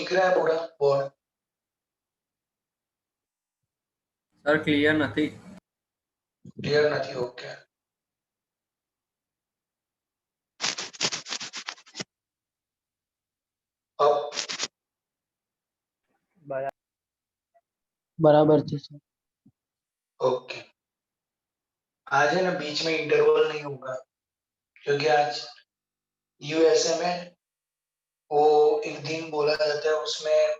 दिख रहा है पूरा बोर्ड? सर क्लियर નથી. क्लियर नहीं? ओके. अब बराबर છે सर. ओके. आज है ना बीच में इंटरवल नहीं होगा क्योंकि आज यूएसए में वो एक दिन बोला जाता है, उसमें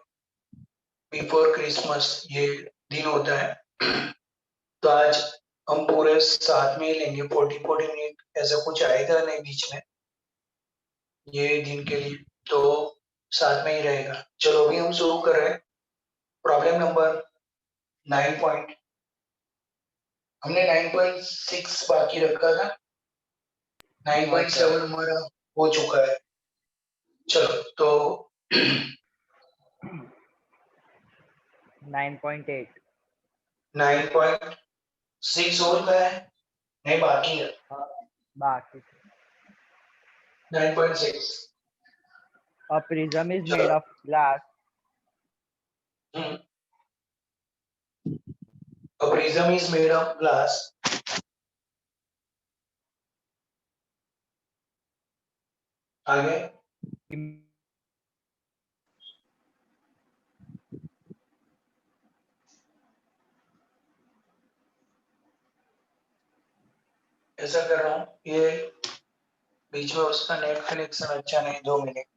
बिफोर क्रिसमस ये दिन होता है. तो आज हम पूरे साथ में ही लेंगे. 40 मिनट ऐसा कुछ आएगा नहीं बीच में ये दिन के लिए, तो साथ में ही रहेगा. चलो अभी हम शुरू कर रहे हैं. Problem number 9 point. हमने 9.6 बाकी रखा था. 9.7 हमारा हो चुका है. चलो तो 9.8 9.6 और का है? नहीं, बाकी है. बाकी. 9.6. A prism is made of glass. A prism is made of glass. आगे ऐसा कर रहा हूँ, ये बीच में उसका नेट कनेक्शन अच्छा नहीं. 2 मिनट.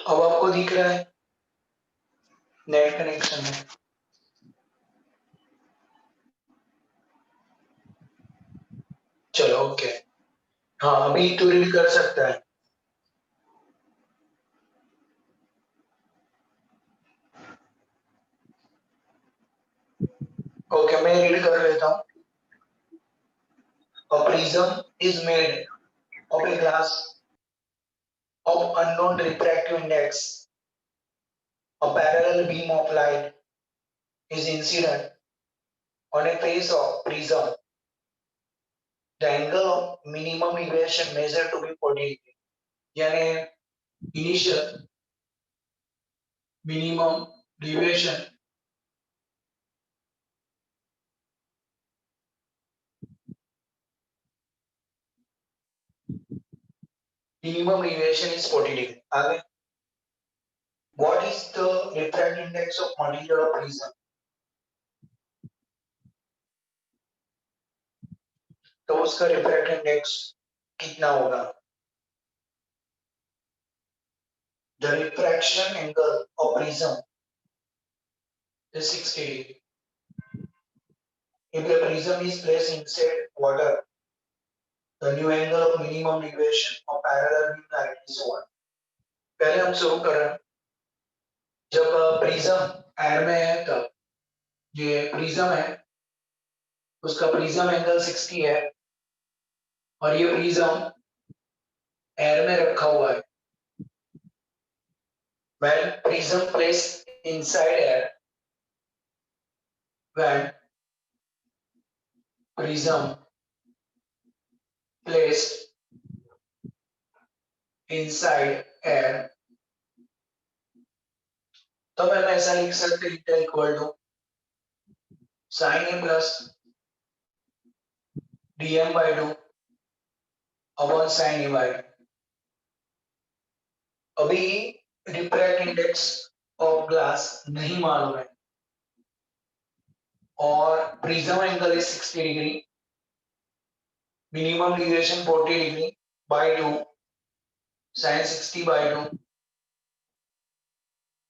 अब आपको दिख रहा है नेट कनेक्शन है? चलो ओके. हाँ, अभी तो रीड कर सकता है. ओके, मैं रीड कर लेता हूँ. A prism is made of a glass of unknown refractive index. A parallel beam of light is incident on a face of prism. The angle of minimum deviation measured to be 40 degree. यानी initial minimum deviation is 40 degree. आगे what is the refractive index of material of prism? तो उसका refractive index कितना होगा? The refraction angle of prism is 60 degree. If the prism is placed inside water, the new angle of minimum deviation of parallel beam light is 1. पहले हम शुरू कर रहे हैं. जब प्रिज्म एयर में है तब ये प्रिज्म है, उसका प्रिज्म एंगल 60 है और ये प्रिज्म एयर में रखा हुआ है. When prism placed inside air, when prism placed inside air, तो हम ऐसा लिख सकते हैं theta equal to sin a plus dm by 2 upon sin a by 2. अभी रिफ्रैक्ट इंडेक्स ऑफ ग्लास नहीं मालूम है और prism angle is 60 degree, minimum deviation 40 degree by 2 sin 60 by 2.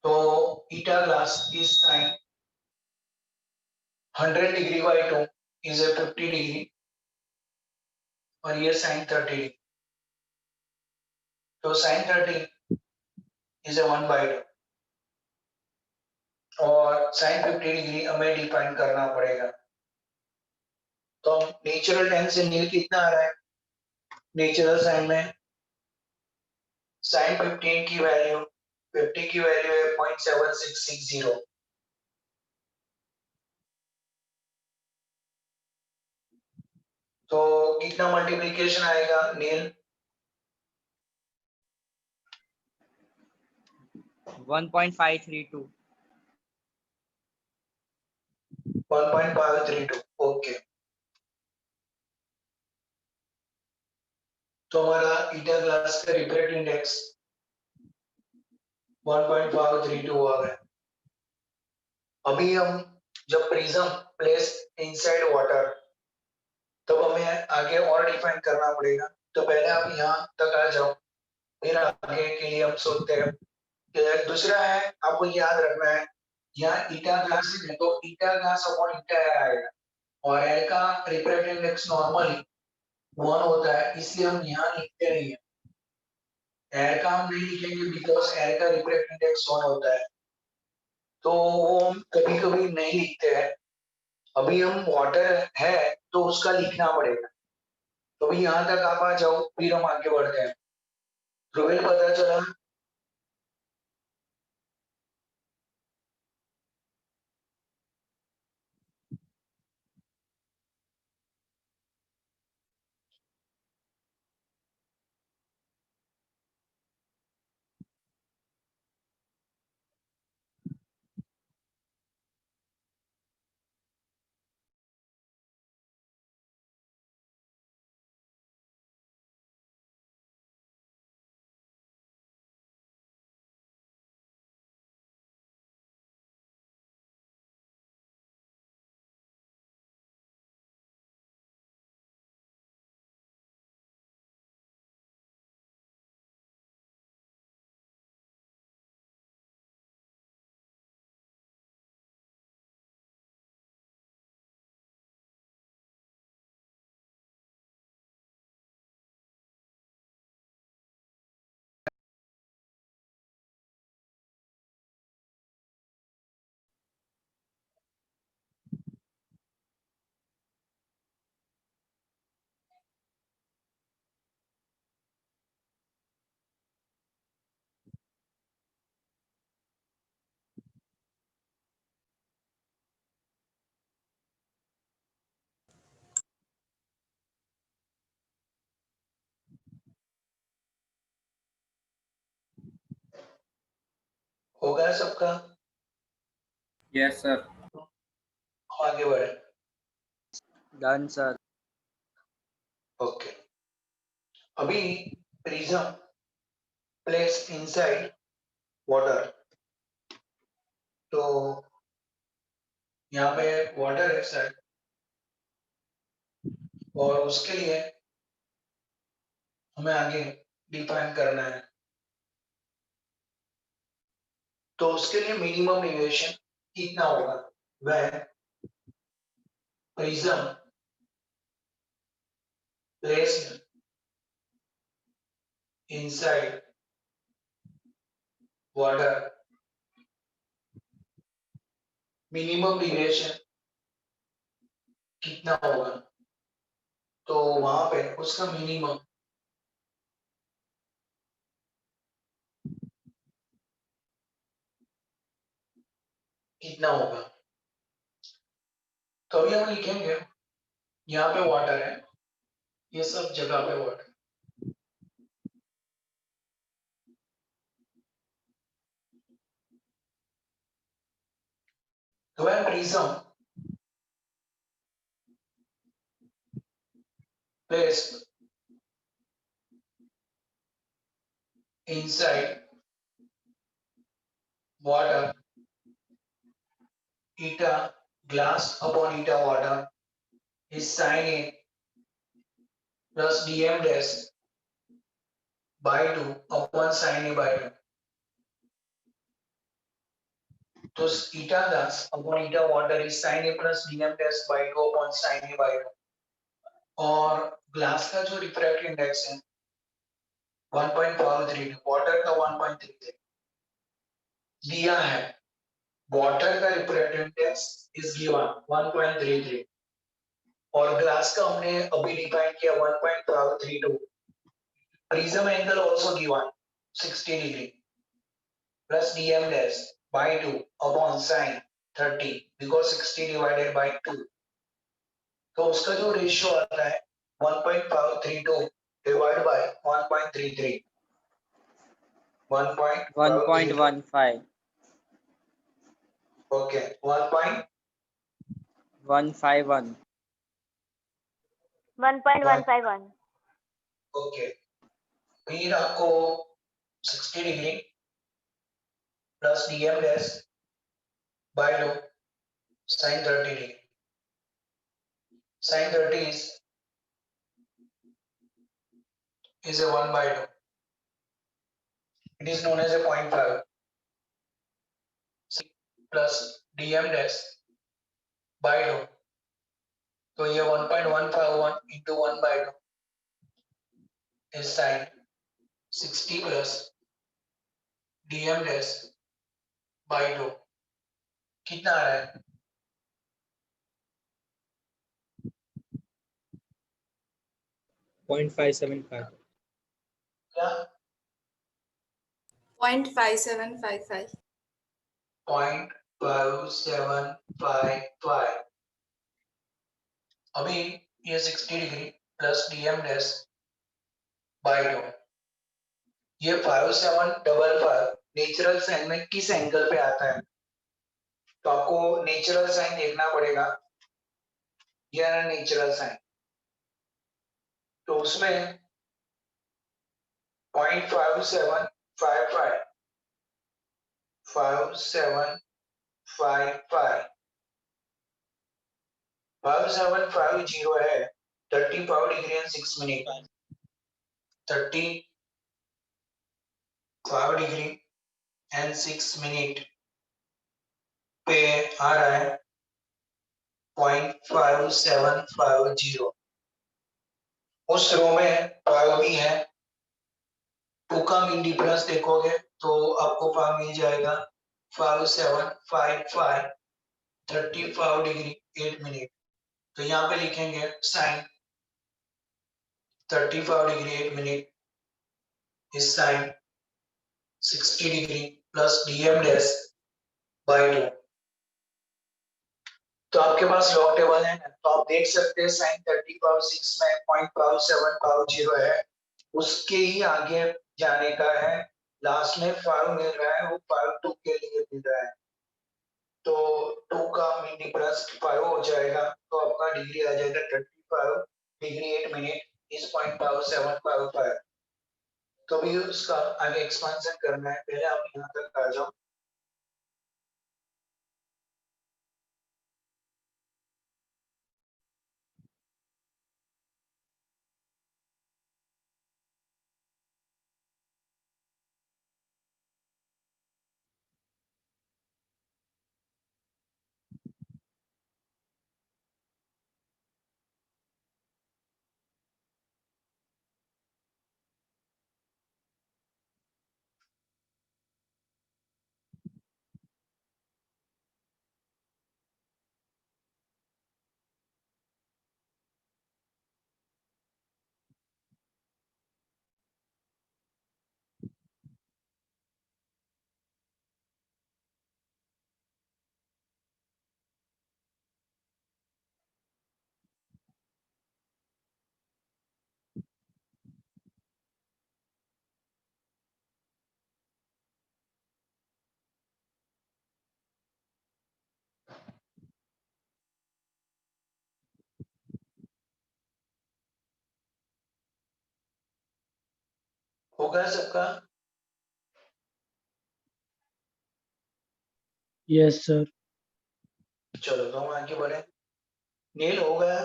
तो eta glass is sin 100 degree by 2 is a 50 degree और ये sin 30 degree. तो sin 30 is a 1 by 2. और sin 50 डिग्री हमें डिफाइन करना पड़ेगा। तो हम नेचुरल tan से नील कितना आ रहा है? नेचुरल साइन में sin 15 की वैल्यू 50 की वैल्यू है 0.7660। तो कितना मल्टीप्लिकेशन आएगा नील? 1.532. 1.532। ओके, तो हमारा ईटा ग्लास का रिफ्रैक्टिव इंडेक्स 1.532 आ गया। अभी हम जब प्रिज्म प्लेस इनसाइड वाटर तब हमें आगे और डिफाइन करना पड़ेगा। तो पहले आप यहाँ तक आ जाओ, फिर आगे के लिए हम सोचते हैं कि दूसरा है आपको याद रखना है, यहाँ ईटा ग्लास है तो ईटा ग्लास अपॉन ईटा एयर आएगा और एयर का रिफ्रैक्टिव इंडेक्स नॉर्मली 1 होता है, इसलिए हम यहाँ लिखते नहीं है। एयर का हम नहीं लिखेंगे बिकॉज एयर का रिफ्रैक्टिव इंडेक्स 1 होता है, तो वो हम कभी कभी नहीं लिखते हैं। अभी हम वाटर है तो उसका लिखना पड़ेगा। तो अभी यहाँ तक आप आ जाओ, फिर हम आगे बढ़ते हैं। ध्रुवील पता चला? हो गया सबका? Yes sir. आगे बढ़े। Done, sir. ओके, अभी प्रिज्म प्लेस इनसाइड वाटर, तो यहाँ पे वाटर है सर और उसके लिए हमें आगे डिफाइन करना है। तो उसके लिए मिनिमम डेविएशन कितना होगा? वह prism placed inside water, minimum deviation कितना होगा? तो वहां पे उसका मिनिमम कितना होगा? तो अभी हम लिखेंगे, यहाँ पे वाटर है, ये सब जगह पे वाटर, तो वह prism placed inside water, eta glass upon eta water is sin A plus dm dash by 2 upon sin A by 2. तो eta glass upon eta water is sin A plus dm dash by 2 upon sin A by 2, और glass का जो refractive index है 1.532, water का 1.33 दिया है, water का रिप्रेजेंटेंस is given 1.33 और ग्लास का हमने अभी डिफाइन किया 1.532. Prism angle also given 60 degree plus dm dash by 2 upon sin 30 because 60 divided by 2. तो उसका जो रेशियो आता है 1.532 डिवाइड बाय 1.33 1.532 1.15. ओके 1. 151. 1.151. ओके फिर आपको 60 degree plus DM dash bye low sin 30 degree sin 30 is a 1 by 2. It is known as a 0.5 plus dm dash by 2. तो ये 1.151 into 1 by 2 is sin 60 plus dm dash by 2. कितना आ रहा है? 0.575. क्या? 0.5755. 0.5755. अभी ये 60 degree plus DM dash by 2. ये 5755 natural sign में किस एंगल पे आता है? तो आपको नेचुरल साइन देखना पड़ेगा. ये है नेचुरल साइन. तो उसमें 0.5755 5750 है 35 degree and 6 minute 35 degree and 6 minute पे आ रहा है 0.5750. उस रो में 5 भी है. 2 का मीन डिफरेंस देखोगे तो आपको 5 मिल जाएगा 5755 35 डिग्री 8 मिनट. तो यहाँ पे लिखेंगे sine 35 degree 8 minute is sine 60 degree plus DM dash by 2. तो आपके पास लॉग टेबल है तो आप देख सकते हैं साइन 35 6 में 0.5750 है. उसके ही आगे जाने का है. लास्ट में 5 मिल रहा है वो 5 2 के लिए मिल रहा है. तो 2 का मीन डिफरेंस 5 हो जाएगा तो आपका डिग्री आ जाएगा 35 डिग्री 8 मिनट इज 0.5755. तो भी उसका आगे एक्सपेंशन करना है. पहले आप यहाँ तक आ जाओ. होगा सबका? Yes sir. चलो तो हम आगे बढ़े. नील हो गया.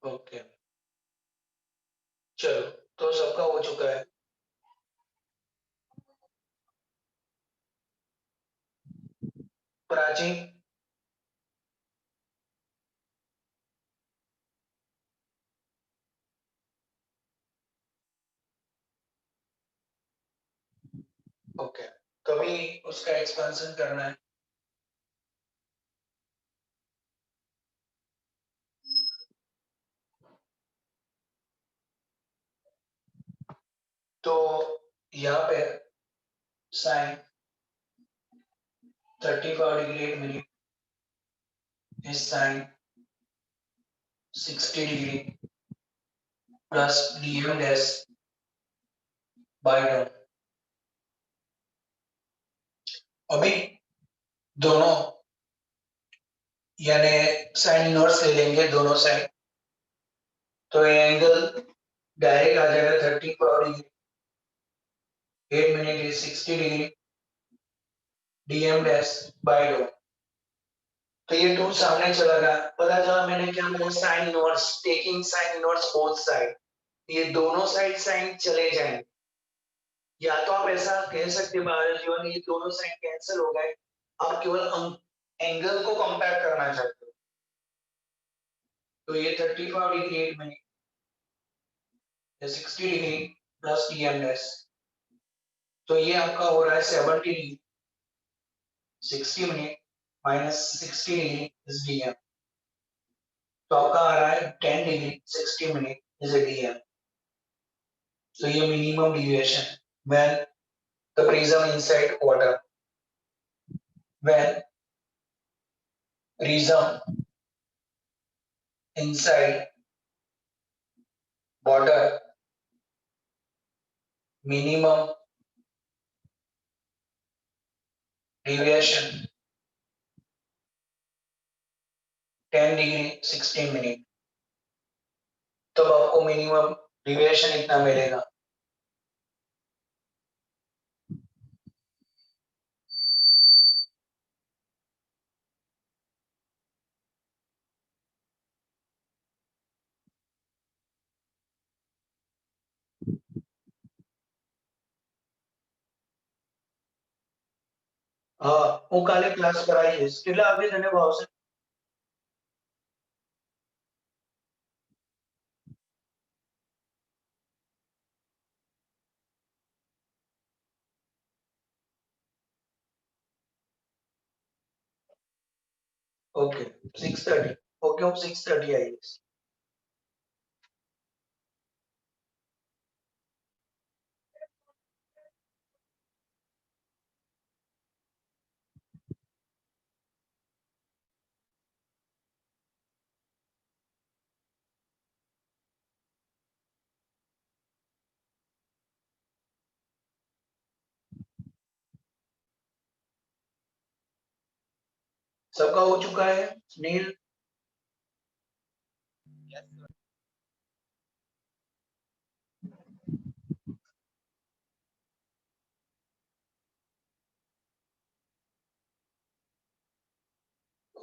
ओके चलो, तो सबका हो चुका है। प्राची, ओके, तो अभी उसका एक्सपेंशन करना है। तो यहाँ पे sine 35 degree 8 minute is sine 60 degree plus dm dash by done. अभी दोनों यानी साइन इनवर्स ले लेंगे दोनों साइड, तो ये एंगल डायरेक्ट आ जाएगा 35 degree 8 minute is 60 degree dm dash by done. तो ये टू सामने चला गया, पता चला मैंने क्या बोला, sine inverse, taking sine inverse both side, ये दोनों साइड साइन चले जाएंगे। या तो आप ऐसा कह सकते हैं बायोलॉजी में ये दोनों साइन कैंसिल हो गए, आप केवल एंगल को कंपेयर करना चाहते हो, तो ये 35 degree 8 minute 60 degree plus dm dash, तो ये आपका हो रहा है 70 degree 60 minute minus 60 degree is dm, तो आपका आ रहा है 10 degree 60 minute is dm। So your minimum deviation when the prism inside water, when prism inside water, minimum deviation 10 degree 16 minute, तब आपको मिनिमम डिविएशन इतना मिलेगा। हाँ, હું કાલે ક્લાસ કરાવી દઈશ, કેટલા વાગે તને ભાવશે? ઓકે 6:30, ઓકે હું 6:30 આવી જઈશ। सबका हो चुका है नील?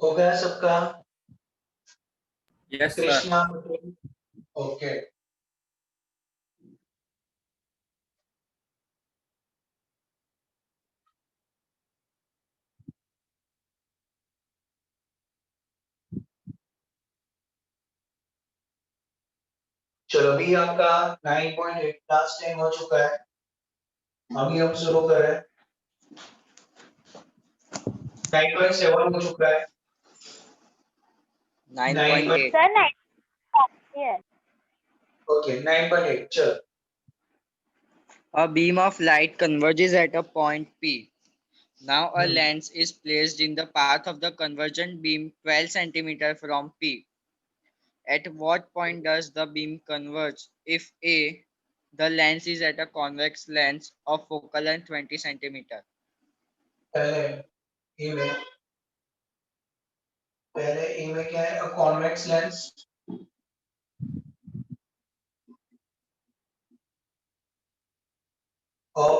हो गया सबका? Yes, sir. कृष्णा, ओके, चलो अभी आपका 9.8 लास्ट टाइम हो चुका है, अभी हम शुरू कर रहे हैं। 9.7 हो चुका है, 9.8. Sir, 9. Yes. ओके 9.8 चलो। A beam of light converges at a point P. Now a lens is placed in the path of the convergent beam 12 cm from P. At what point does the beam converge? If A, the lens is at a convex lens of focal length 20 cm. पहले ए में क्या है, convex lens और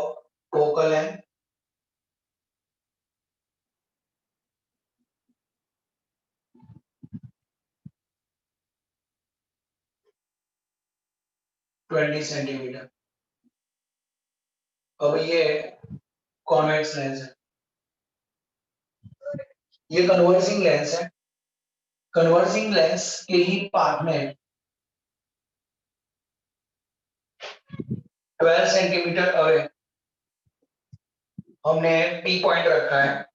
focal length 20 centimetre. अब ये convex lens है, ये converging lens है। कन्वर्जिंग लेंस के ही पार्ट में 12 सेंटीमीटर अवे हमने पी पॉइंट रखा है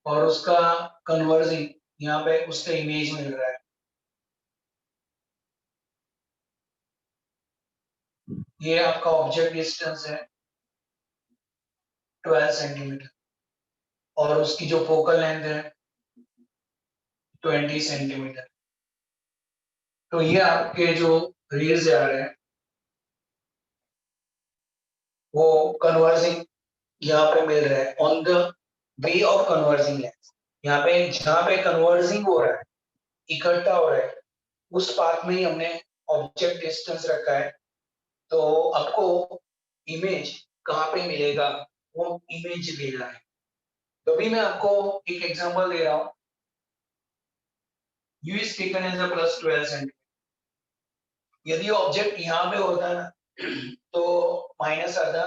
और उसका कन्वर्जिंग यहाँ पे उसका इमेज मिल रहा है। ये आपका ऑब्जेक्ट डिस्टेंस है 12 सेंटीमीटर और उसकी जो फोकल लेंथ है 20 सेंटीमीटर। तो ये आपके जो रेज आ रहे हैं वो कन्वर्जिंग यहाँ पे मिल रहा है on the way of converging lens. यहाँ पे जहाँ पे कन्वर्जिंग हो रहा है, इकट्ठा हो रहा है, उस पाथ में ही हमने ऑब्जेक्ट डिस्टेंस रखा है। तो आपको इमेज कहाँ पे मिलेगा, वो इमेज ले रहा है। तो अभी मैं आपको एक एग्जांपल दे रहा हूँ। u is taken as a plus 12 centimetre. यदि ऑब्जेक्ट यहाँ पे होता ना तो माइनस आता,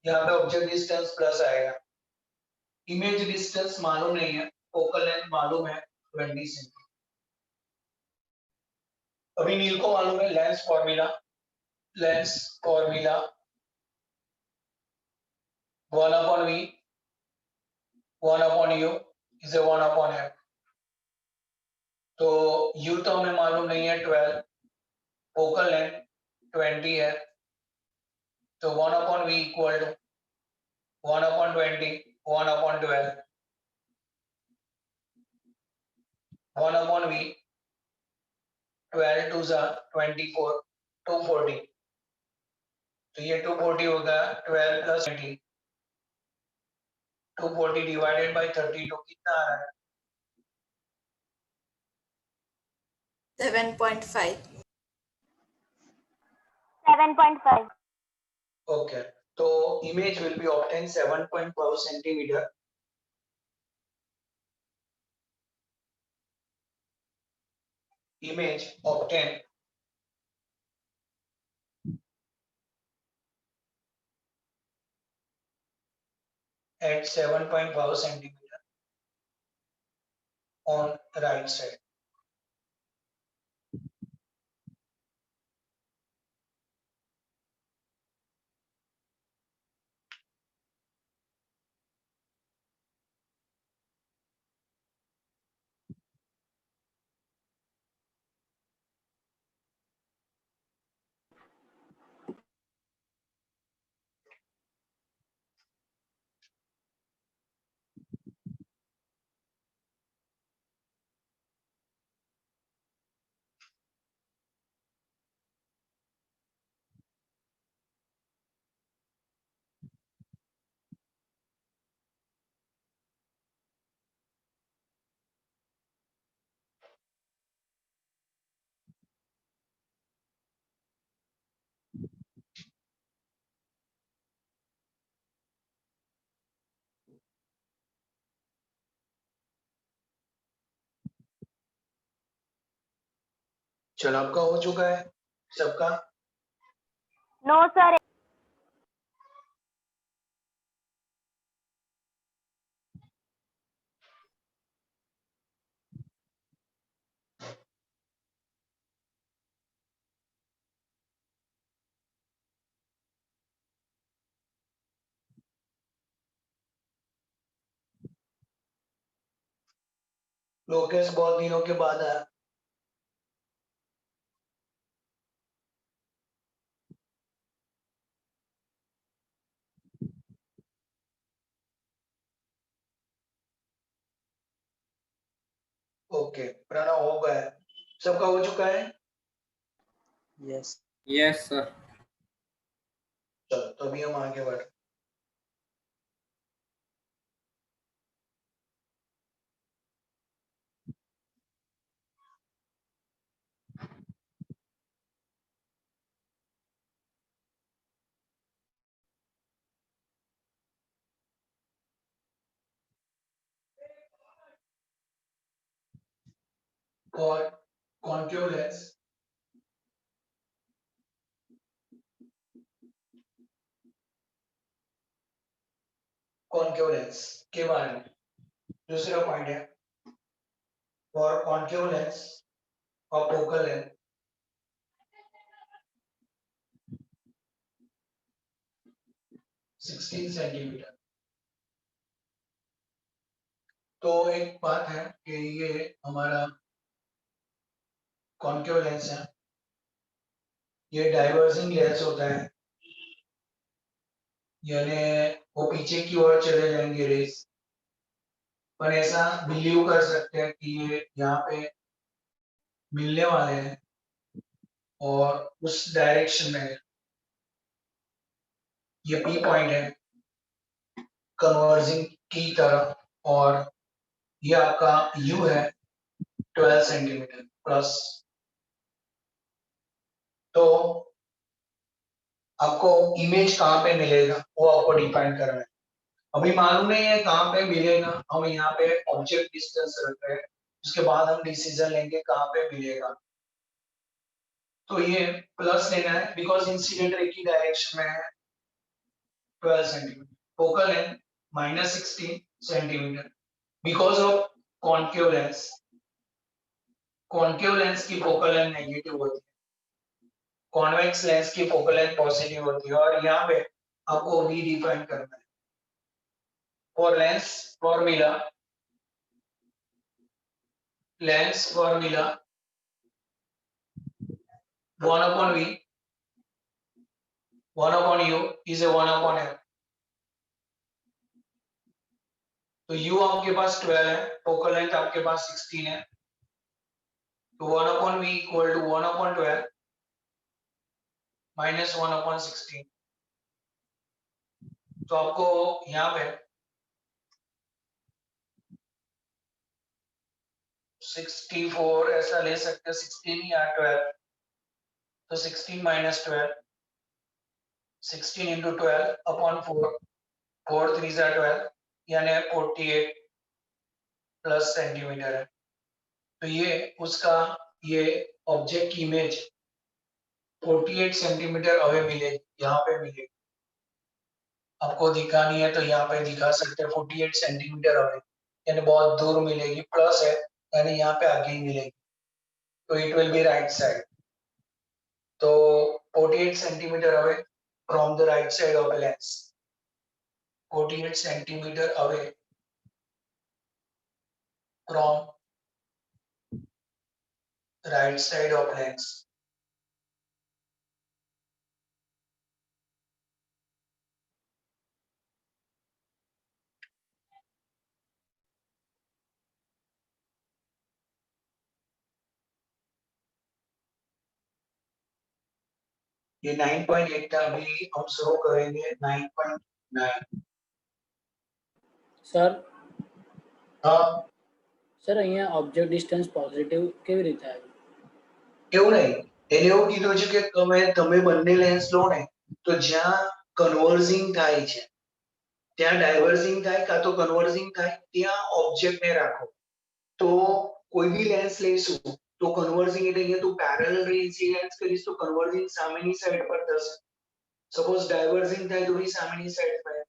यहाँ पे ऑब्जेक्ट डिस्टेंस प्लस आएगा। इमेज डिस्टेंस मालूम नहीं है, फोकल लेंथ मालूम है 20 सेंटीमीटर। अभी नील को मालूम है lens formula 1 upon v 1 upon u is a 1 upon f। तो u तो हमें मालूम नहीं है 12, फोकल लेंथ 20 है, तो 1 upon v equal to 1 upon 20 1 upon 12, 1 upon v 12 2 जा 24 240। तो ये 240 होगा 12 प्लस 20, 240 डिवाइडेड बाय 32 कितना आ रहा है? 7.5. 7.5. ओके, तो image will be obtain 7.5 centimetre image obtained at 7.5 centimeter on right side। चलो आपका हो चुका है सबका। No, sir. लोकेश बहुत दिनों के बाद आया। ओके, प्रणव हो गया है, सबका हो चुका है। Yes. Yes, sir. चलो तो अभी हम आगे बढ़। कॉन्केव लेंस कॉन्केव लेंस के बारे में। दूसरा पॉइंट है फॉर कॉन्केव लेंस और फोकल लेंथ 16 सेंटीमीटर। तो एक बात है कि ये हमारा कॉन्केव लेंस है, ये डाइवर्जिंग लेंस होता है, यानी वो पीछे की ओर चले जाएंगे रेस, पर ऐसा बिलीव कर सकते हैं कि ये यहाँ पे मिलने वाले हैं और उस डायरेक्शन में है। ये पी पॉइंट है कन्वर्जिंग की तरह, और ये आपका यू है 12 सेंटीमीटर प्लस। तो आपको इमेज कहाँ पे मिलेगा वो आपको डिफाइन करना है। अभी मालूम नहीं है कहाँ पे मिलेगा, हम यहाँ पे ऑब्जेक्ट डिस्टेंस रख रहे हैं, उसके बाद हम डिसीजन लेंगे कहाँ पे मिलेगा। तो ये प्लस लेना है बिकॉज इंसिडेंट एक ही डायरेक्शन में है 12 centimetre. Focal length -16 centimetre because of concave lens. Concave lens की फोकल लेंथ नेगेटिव होती है, कॉन्वेक्स लेंस की फोकल लेंथ पॉजिटिव होती है, और यहाँ पे आपको वी डिफाइन करना है। For Lenz formula, lens formula 1/v 1/u is a 1/f। तो u आपके पास 12 है, फोकल लेंथ आपके पास 16 है, तो 1/v इक्वल टू 1/12 माइनस 1/16। तो आपको यहाँ पे 64 ऐसा ले सकते हैं, 16 या 12, तो 16 माइनस 12, 16 इंटू 12/4, 4 3 12 यानी 48 प्लस सेंटीमीटर है। तो ये उसका ये ऑब्जेक्ट की इमेज 48 सेंटीमीटर अवे मिलेगी, यहाँ पे मिलेगी। आपको दिखानी है तो यहाँ पे दिखा सकते हैं 48 सेंटीमीटर अवे, यानी बहुत दूर मिलेगी, प्लस है यानी यहाँ पे आगे ही मिलेगी, तो it will B right side. तो 48 centimetre away from the right side of a lens, 48 centimetre away from right side of lens। ये 9.8 था, अभी हम शुरू करेंगे 9.9। સર हाँ સર અહીંયા ઓબ્જેક્ટ ડિસ્ટન્સ પોઝિટિવ કેવી રીતે આવ્યું? એવું નહીં, એને એવું કીધું છે કે તમે બંને લેન્સ લો ને તો જ્યાં કન્વર્ઝિંગ થાય છે ત્યાં ડાયવર્ઝિંગ થાય કાં તો કન્વર્ઝિંગ થાય ત્યાં ઓબ્જેક્ટ ને રાખો। તો કોઈ બી લેન્સ લઈશું તો કન્વર્ઝિંગ એટલે અહીંયા તું પેરેલલ રેઝ લેન્સ કરીશ તો કન્વર્ઝિંગ સામેની સાઈડ પર થશે, સપોઝ ડાયવર્ઝિંગ થાય તો બી સામેની સાઈડ થાય।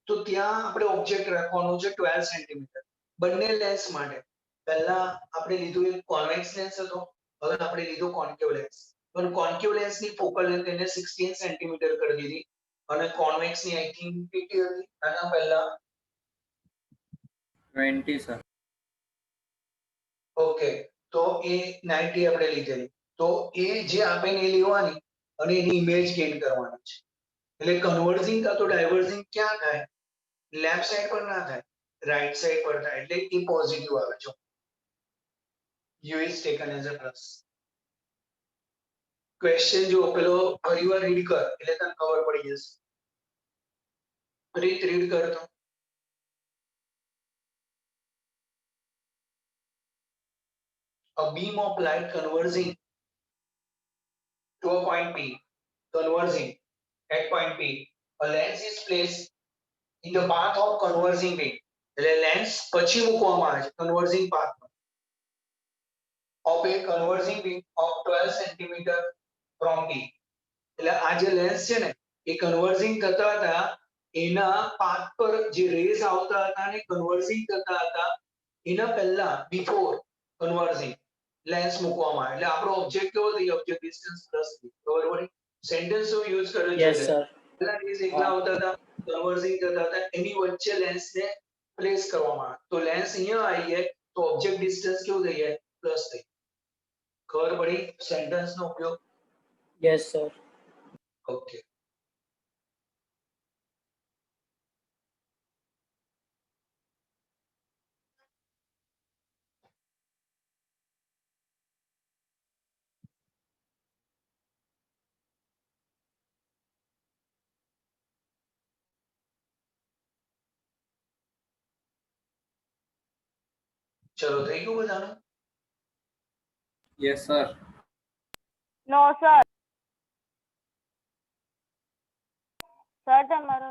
તો ત્યાં આપણે ઓબ્જેક્ટ રાખવાનો છે 12 સેન્ટીમીટર બંને લેન્સ માટે। પહેલા આપણે લીધું એક કોન્વેક્સ લેન્સ હતો, હવે આપણે લીધો કોન્કેવ લેન્સ, પણ કોન્કેવ લેન્સ ની ફોકલ લેન્થ એને 16 સેન્ટીમીટર કરી દીધી અને કોન્વેક્સ ની આઈ થિંક કેટલી હતી આના પહેલા 20 सर। ઓકે, તો એ 90 આપણે લીધેલી, તો એ જે આપે ને એ લેવાની અને એની ઇમેજ ગેઇન કરવાની છે। એટલે કન્વર્ઝિંગ કાં તો ડાયવર્ઝિંગ ક્યાં થાય? લેફ્ટ સાઈડ પર ના થાય, રાઈટ સાઈડ પર થાય, એટલે એ પોઝિટિવ આવે છે। u is taken as a plus। Question જો પેલો ફરીવાર રીડ કર એટલે તને ખબર પડી જશે। રીડ કર તો a beam of light converging to a point P, converging at point P, a lens is placed in the path of converging beam। એટલે લેન્સ પછી મૂકવામાં આવે છે કન્વર્ઝિંગ પાથમાં of a converging beam of 12 cm from P। એટલે આ જે lens છે ને એ કન્વર્ઝિંગ થતા હતા એના પાથ પર જે રેઝ આવતા હતા અને કન્વર્ઝિંગ થતા હતા એના પહેલા બિફોર કન્વર્ઝિંગ લેન્સ મૂકવામાં આવે એટલે આપણો ઓબ્જેક્ટ કેવો થઈ ઓબ્જેક્ટ ડિસ્ટન્સ પ્લસ ખબર પડી સેન્ટેન્સ નો યુઝ કર્યો છે Yes, sir. પહેલા રેઝ એકલા આવતા હતા કન્વર્ઝિંગ થતા હતા એની વચ્ચે લેન્સ ને પ્લેસ કરવામાં આવે તો લેન્સ અહીંયા આવીએ તો ઓબ્જેક્ટ ડિસ્ટન્સ કેવું થઈ જાય પ્લસ થઈ ખબર પડી સેન્ટેન્સ નો ઉપયોગ Yes, sir. ઓકે ચલો થઈ ગયું બધાનું Yes, sir. No, sir. Sir, તમારો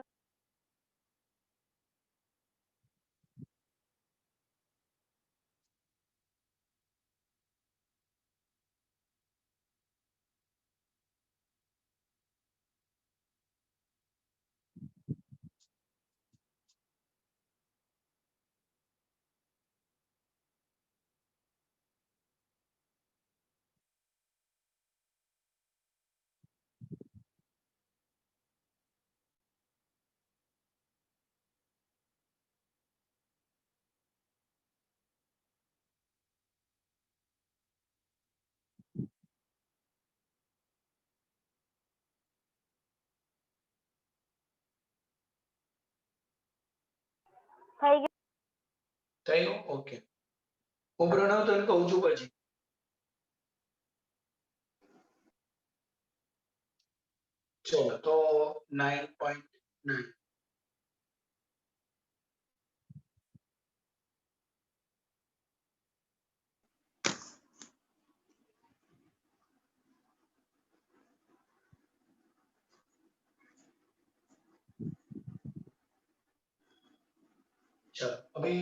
થઈ ગયું. થઈ ગયું ઓકે હું પ્રણવ તને કહું છું પછી ચલો તો 9.9 चलो अभी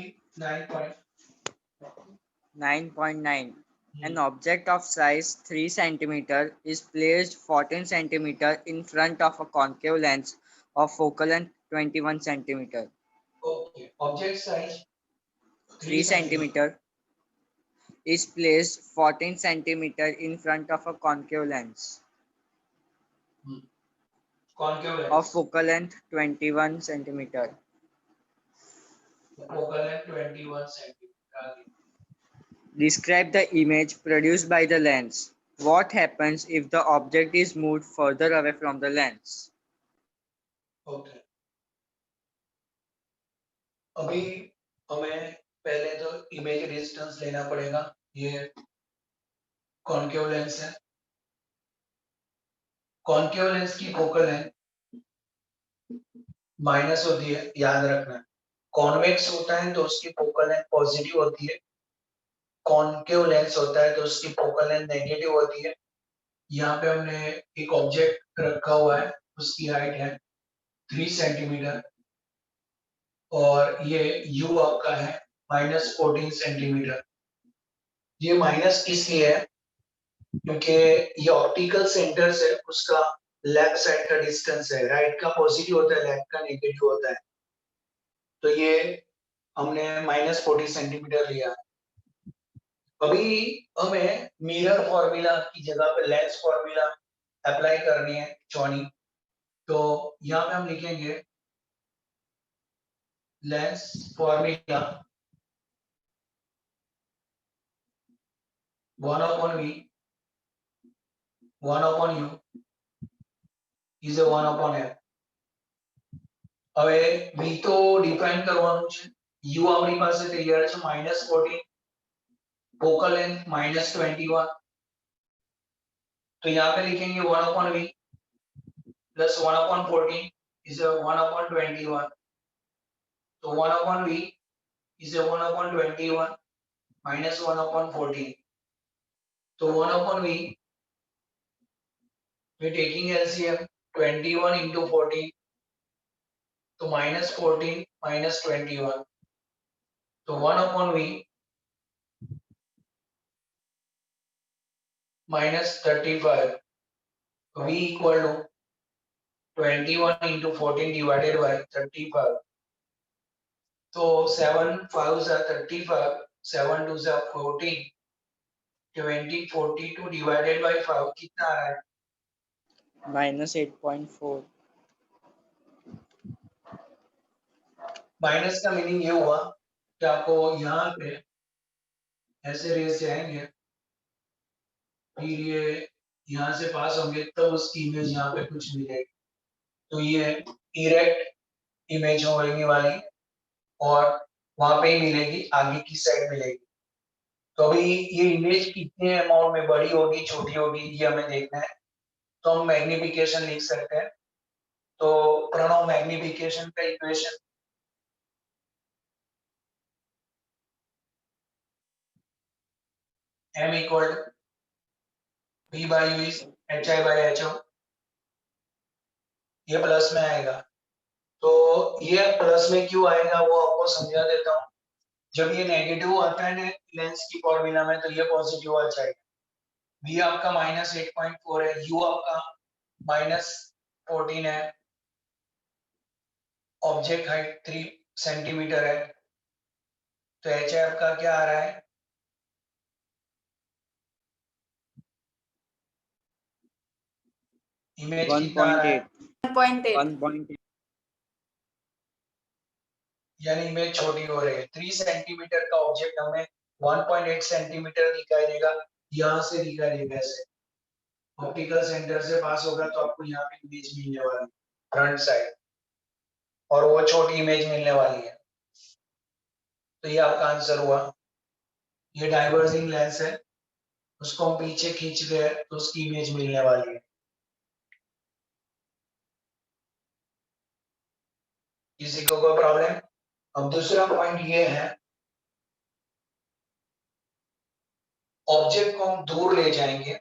9.9. An object of size 3 centimeter is placed 14 centimeter in front of a concave lens of focal length 21 centimeter. Okay object size 3 centimeter is placed 14 centimeter in front of a concave lens concave lens of focal length 21 centimeter. Focal length 21 centimetre Describe the image produced by the lens. What happens if the object is moved further away from the lens? Okay अभी हमें पहले तो image distance लेना पड़ेगा ये concave lens है concave lens की focal length minus होती है याद रखना कॉन्वेक्स होता है तो उसकी फोकल लेंथ पॉजिटिव होती है कॉन्केव लेंस होता है तो उसकी फोकल लेंथ नेगेटिव होती है यहाँ पे हमने एक ऑब्जेक्ट रखा हुआ है उसकी हाइट है 3 सेंटीमीटर और ये u आपका है -14 सेंटीमीटर ये माइनस इसलिए है क्योंकि ये ऑप्टिकल सेंटर से उसका लेफ्ट साइड का डिस्टेंस है राइट का पॉजिटिव होता है लेफ्ट का नेगेटिव होता है तो ये हमने -14 सेंटीमीटर लिया अभी हमें मिरर फॉर्मूला की जगह पे लेंस फॉर्मूला अप्लाई करनी है चौनी तो यहाँ पे हम लिखेंगे lens formula 1/v 1/u is a 1/f હવે v તો ડિફાઇન કરવાનું છે u આપણી પાસે તૈયાર છે -14 फोकल लेंथ -21 तो यहाँ पे लिखेंगे 1/v प्लस 1/14 is a 1/21 तो 1/v is a 1/21 minus 1/14 तो 1/v we're taking LCM 21 into 14 तो -14 minus 21 तो 1/v minus 35 v equal to 21 into 14 divided by 35. तो 7 5 are 35, 7 2 are 14, 20 42 divided by 5 कितना आ रहा है? -8.4. माइनस का मीनिंग ये हुआ कि आपको यहाँ पे ऐसे रेस जाएंगे, फिर ये यहाँ से पास होंगे, तब उसकी इमेज यहाँ पे कुछ मिलेगी। तो ये इरेक्ट इमेज होने वाली और वहां पे ही मिलेगी, आगे की साइड मिलेगी। तो अभी ये इमेज कितने अमाउंट में बड़ी होगी छोटी होगी ये हमें देखना है। तो हम मैग्निफिकेशन लिख सकते हैं। तो प्रणव मैग्निफिकेशन का equation m equal v by v h i by h o, ये प्लस में आएगा। तो ये प्लस में क्यों आएगा वो आपको समझा देता हूँ। जब ये नेगेटिव आता है ना लेंस की फॉर्मूला में, तो ये पॉजिटिव आ जाएगा। v आपका -8.4 है, u आपका -14 है, ऑब्जेक्ट हाइट 3 सेंटीमीटर है, तो एच आपका क्या आ रहा है? इमेज कितना आ रहा है? 1.8. 1.8. यानी इमेज छोटी हो रही है। 3 सेंटीमीटर का ऑब्जेक्ट हमें 1.8 सेंटीमीटर दिखाई देगा, यहाँ से दिखाई देगा ऐसे। ऑप्टिकल सेंटर से पास होगा तो आपको यहाँ पे इमेज मिलने वाली है फ्रंट साइड, और वो छोटी इमेज मिलने वाली है। तो ये आपका आंसर हुआ। ये डाइवर्जिंग लेंस है, उसको हम पीछे खींच रहे हैं तो उसकी इमेज मिलने वाली है। किसी को कोई प्रॉब्लम? अब दूसरा पॉइंट ये है, ऑब्जेक्ट को हम दूर ले जाएंगे,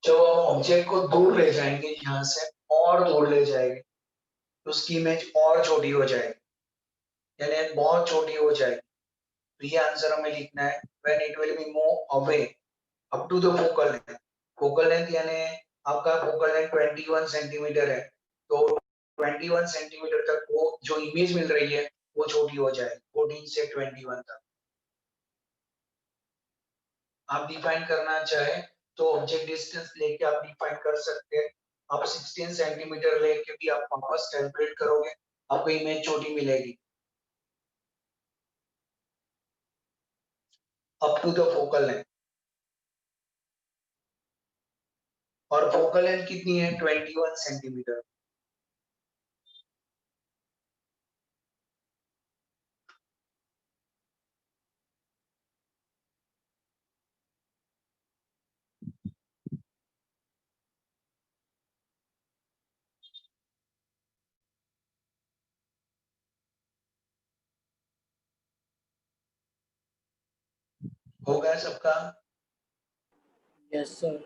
जब हम ऑब्जेक्ट को दूर ले जाएंगे यहाँ से और दूर ले जाएंगे तो उसकी इमेज और छोटी हो जाएगी, यानी बहुत छोटी हो जाएगी। तो ये आंसर हमें लिखना है, when it will be move away up to the focal length. Focal length यानी आपका फोकल लेंथ 21 सेंटीमीटर है, तो 21 सेंटीमीटर तक वो जो इमेज मिल रही है वो छोटी हो जाएगी 14 से 21 तक। आप डिफाइन करना चाहे तो ऑब्जेक्ट डिस्टेंस लेके आप डिफाइन कर सकते हैं। आप 16 सेंटीमीटर लेके भी आप वापस कैलकुलेट करोगे, आपको इमेज छोटी मिलेगी up to the focal length. और फोकल लेंथ कितनी है? 21 सेंटीमीटर। हो गया सबका? Yes, sir.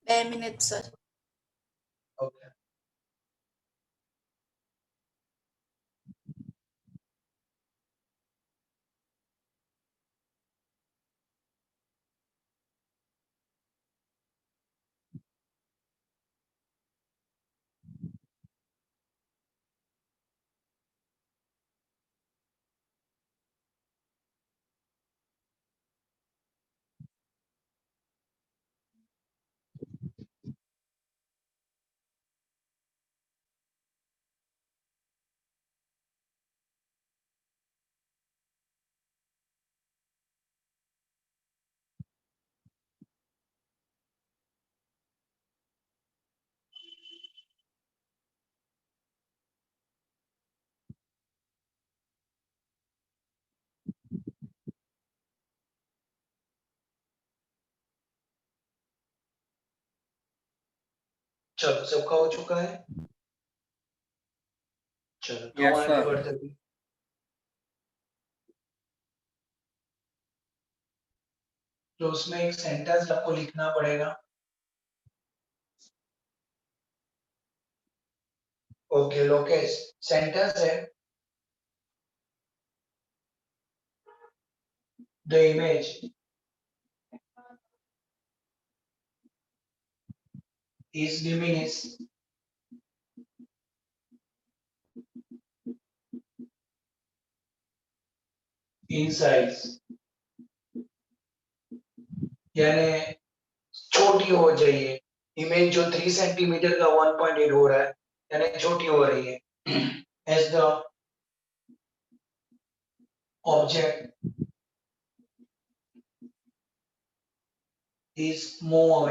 2 minutes, sir. Okay. चलो सबका हो चुका है। चलो तो Yes, आगे sir. बढ़ते हैं। तो उसमें एक सेंटेंस आपको लिखना पड़ेगा। ओके लोकेश, सेंटेंस है the image is diminished in size, यानी छोटी हो जाइए। इमेज जो 3 सेंटीमीटर का 1.8 हो रहा है, यानी छोटी हो रही है। as the object is move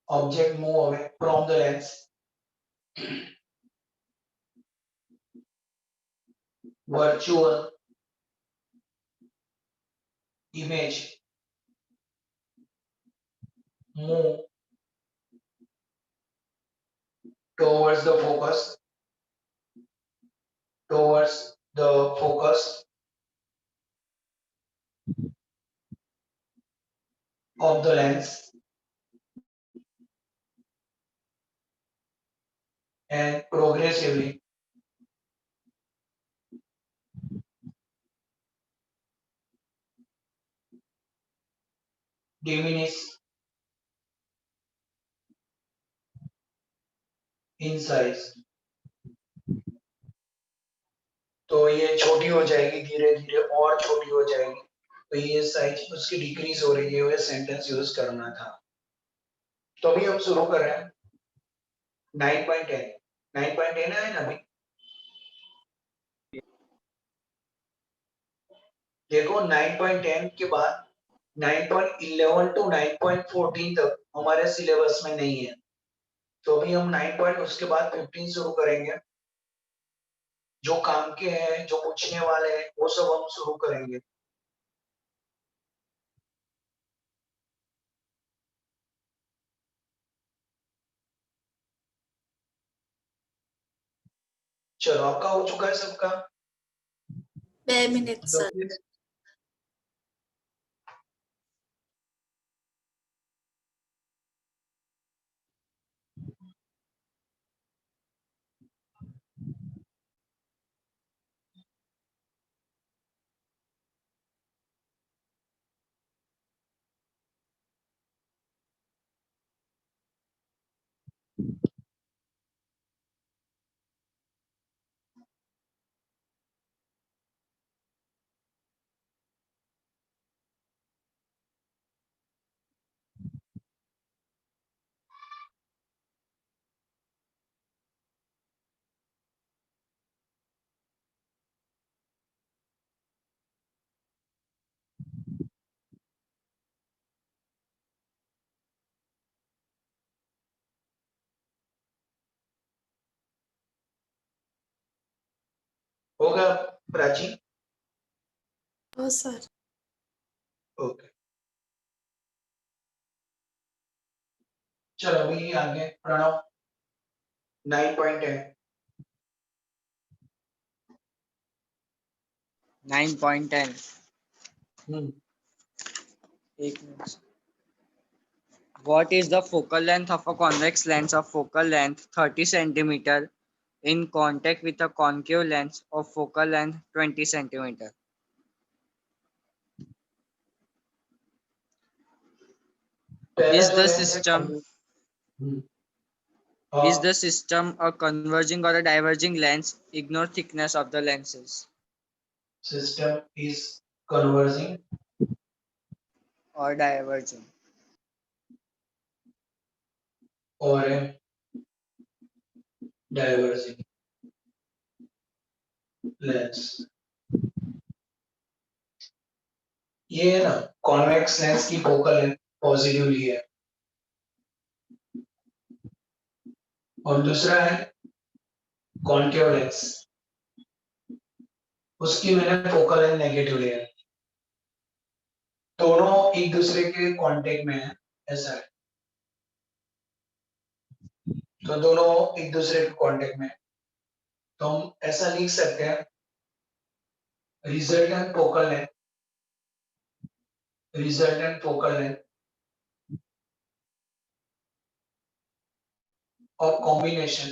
away from the lens, virtual image move towards the focus of the lens and progressively diminish in size। तो ये छोटी हो जाएगी, धीरे धीरे और छोटी हो जाएगी। तो ये साइज उसकी डिक्रीज हो रही है, वो सेंटेंस यूज करना था। तो अभी हम शुरू कर रहे हैं 9.10। 9.10 है ना अभी? देखो 9.10 के बाद 9.11 टू 9.14 तक हमारे सिलेबस में नहीं है। तो अभी हम 9. उसके बाद 15 शुरू करेंगे। जो काम के हैं, जो पूछने वाले हैं, वो सब हम शुरू करेंगे। चलो, आपका हो चुका है सबका? 2 minutes, तो sir. फिर होगा प्राची? Oh, sir. ओके, चलो अभी आगे प्रणव 9.10। 9.10. हम्म, एक minute. What is the focal length of a convex lens of focal length 30 centimeter in contact with a concave lens of focal length 20 centimeter? पहला Is जो the लेंस है system हाँ, is the system a converging or a diverging lens? Ignore thickness of the lenses. system is converging Or diverging. or diverging lens। ये है ना convex lens की focal length positively है, और दूसरा है कॉन्केव लेंस, उसकी मैंने फोकल लेंथ नेगेटिवली है। दोनों एक दूसरे के कांटेक्ट में है, ऐसा है। तो दोनों एक दूसरे के कांटेक्ट में है। तो हम ऐसा लिख सकते हैं रिजल्टेंट फोकल लेंथ और combination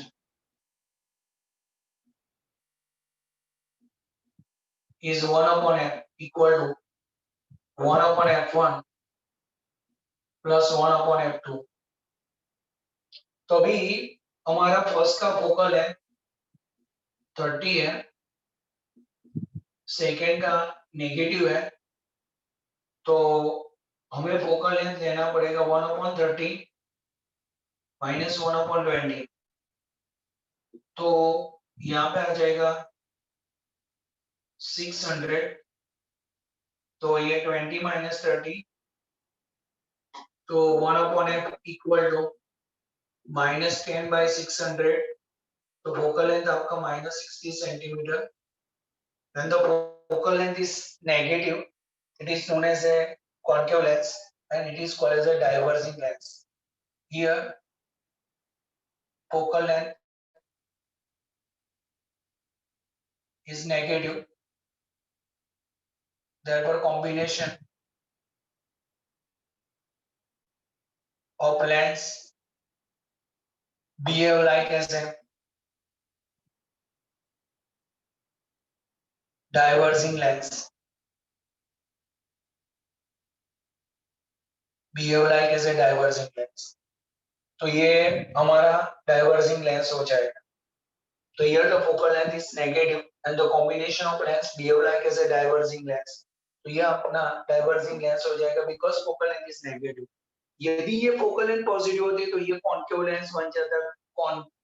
is 1 upon f equal to 1 upon f1 plus 1 upon f2। तो अभी हमारा फर्स्ट का फोकल है 30 है, सेकेंड का नेगेटिव है, तो हमें फोकल लेंथ लेना पड़ेगा 1 अपॉन 30 माइनस 1 अपॉन 20। तो यहाँ पे आ जाएगा 600, तो ये 20 माइनस 30, तो 1 upon f equal to minus 10 by 600, तो फोकल लेंथ आपका minus 60 centimetre. When the focal length is negative, it is known as a concave lens and it is called as a diverging lens. Here, focal length is negative, therefore combination of lens behave like as a diverging lens. Behave like as a diverging lens. तो ये हमारा diverging lens हो जाएगा। तो here the focal length is negative and the combination of lens behave like as a diverging lens. तो ये अपना diverging lens हो जाएगा because focal length is negative. यदि ये focal length positive होती तो ये concave lens बन जाता,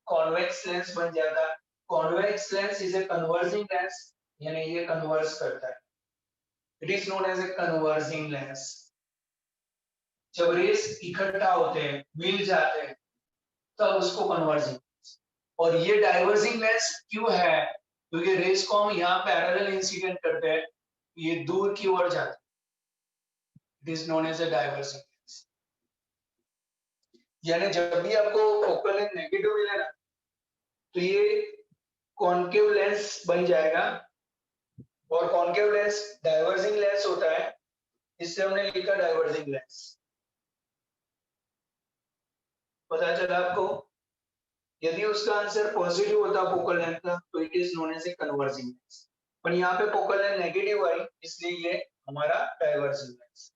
convex lens बन जाता। Convex lens is a converging lens, यानी ये converge करता है। It is known as a converging lens. जब रेस इकट्ठा होते हैं, मिल जाते हैं, तब उसको converging। और ये डाइवर्जिंग लेंस क्यों है? क्योंकि रेस को हम यहाँ पैरेलल इंसिडेंट करते हैं, ये दूर की ओर जाते हैं। It is known as a diverging lens. यानी जब भी आपको फोकल लेंथ नेगेटिव मिले ना, तो ये कॉन्केव लेंस बन जाएगा, और कॉन्केव लेंस डाइवर्जिंग लेंस होता है, इससे हमने लिखा डाइवर्जिंग लेंस। पता चला आपको? यदि उसका आंसर पॉजिटिव होता फोकल लेंथ का, तो it is known as a converging lens. पर यहाँ पे फोकल लेंथ नेगेटिव आई, इसलिए ये हमारा डाइवर्जिंग लेंस।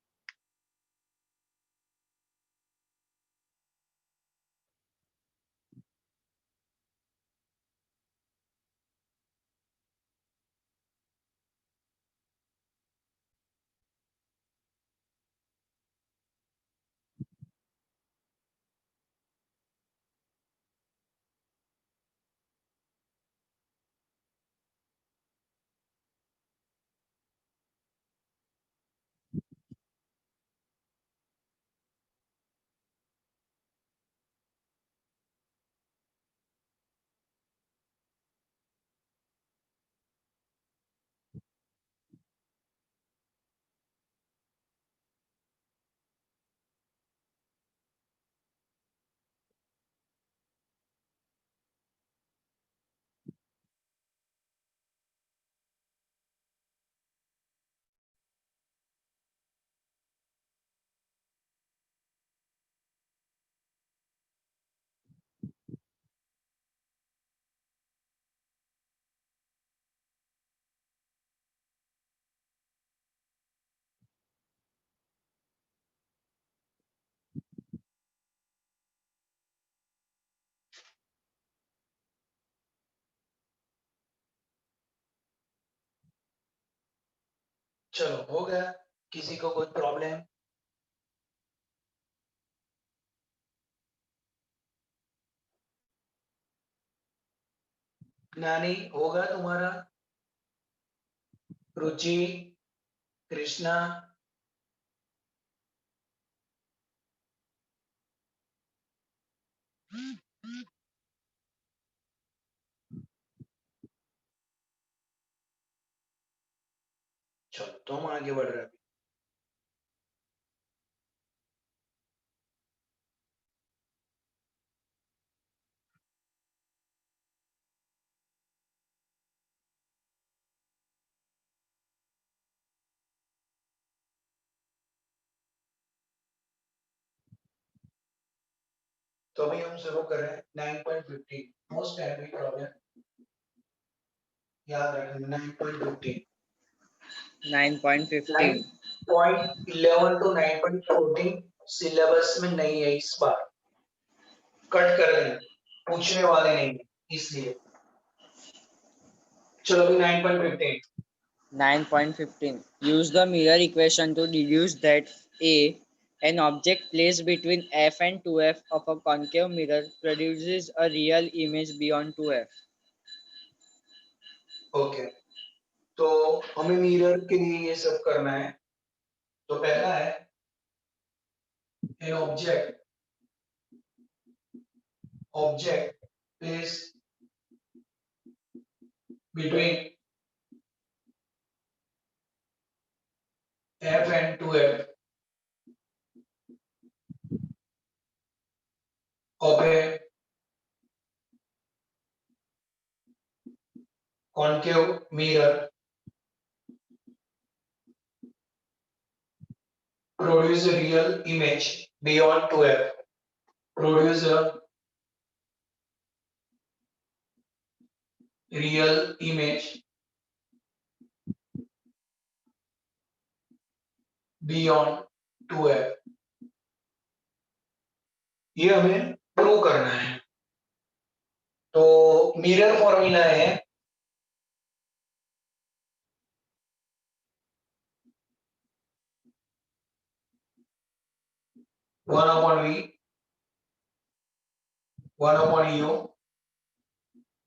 चलो हो गया। किसी को कोई प्रॉब्लम? नानी होगा तुम्हारा? रुचि, कृष्णा, चलो तुम आगे बढ़ रहे हो। तो अभी हम शुरू कर रहे हैं 9.15 मोस्ट टाइमली प्रॉब्लम। याद रखना 9.15। 9.15. 9.11 to 9.14 सिलेबस में नहीं है इस बार, कट कर देना, पूछने वाले नहीं है इसलिए। चलो अभी 9.15। 9.15. Use the mirror equation to deduce that A, an object placed between f and 2f of a concave mirror, produces a real image beyond 2f. Okay, तो हमें मिरर के लिए ये सब करना है। तो पहला है an object placed between f and 2f of a concave mirror produce a real image beyond 2f. Produce a real image beyond 2f. ये हमें प्रूव करना है। तो मिरर फॉर्मूला है one upon v 1 upon u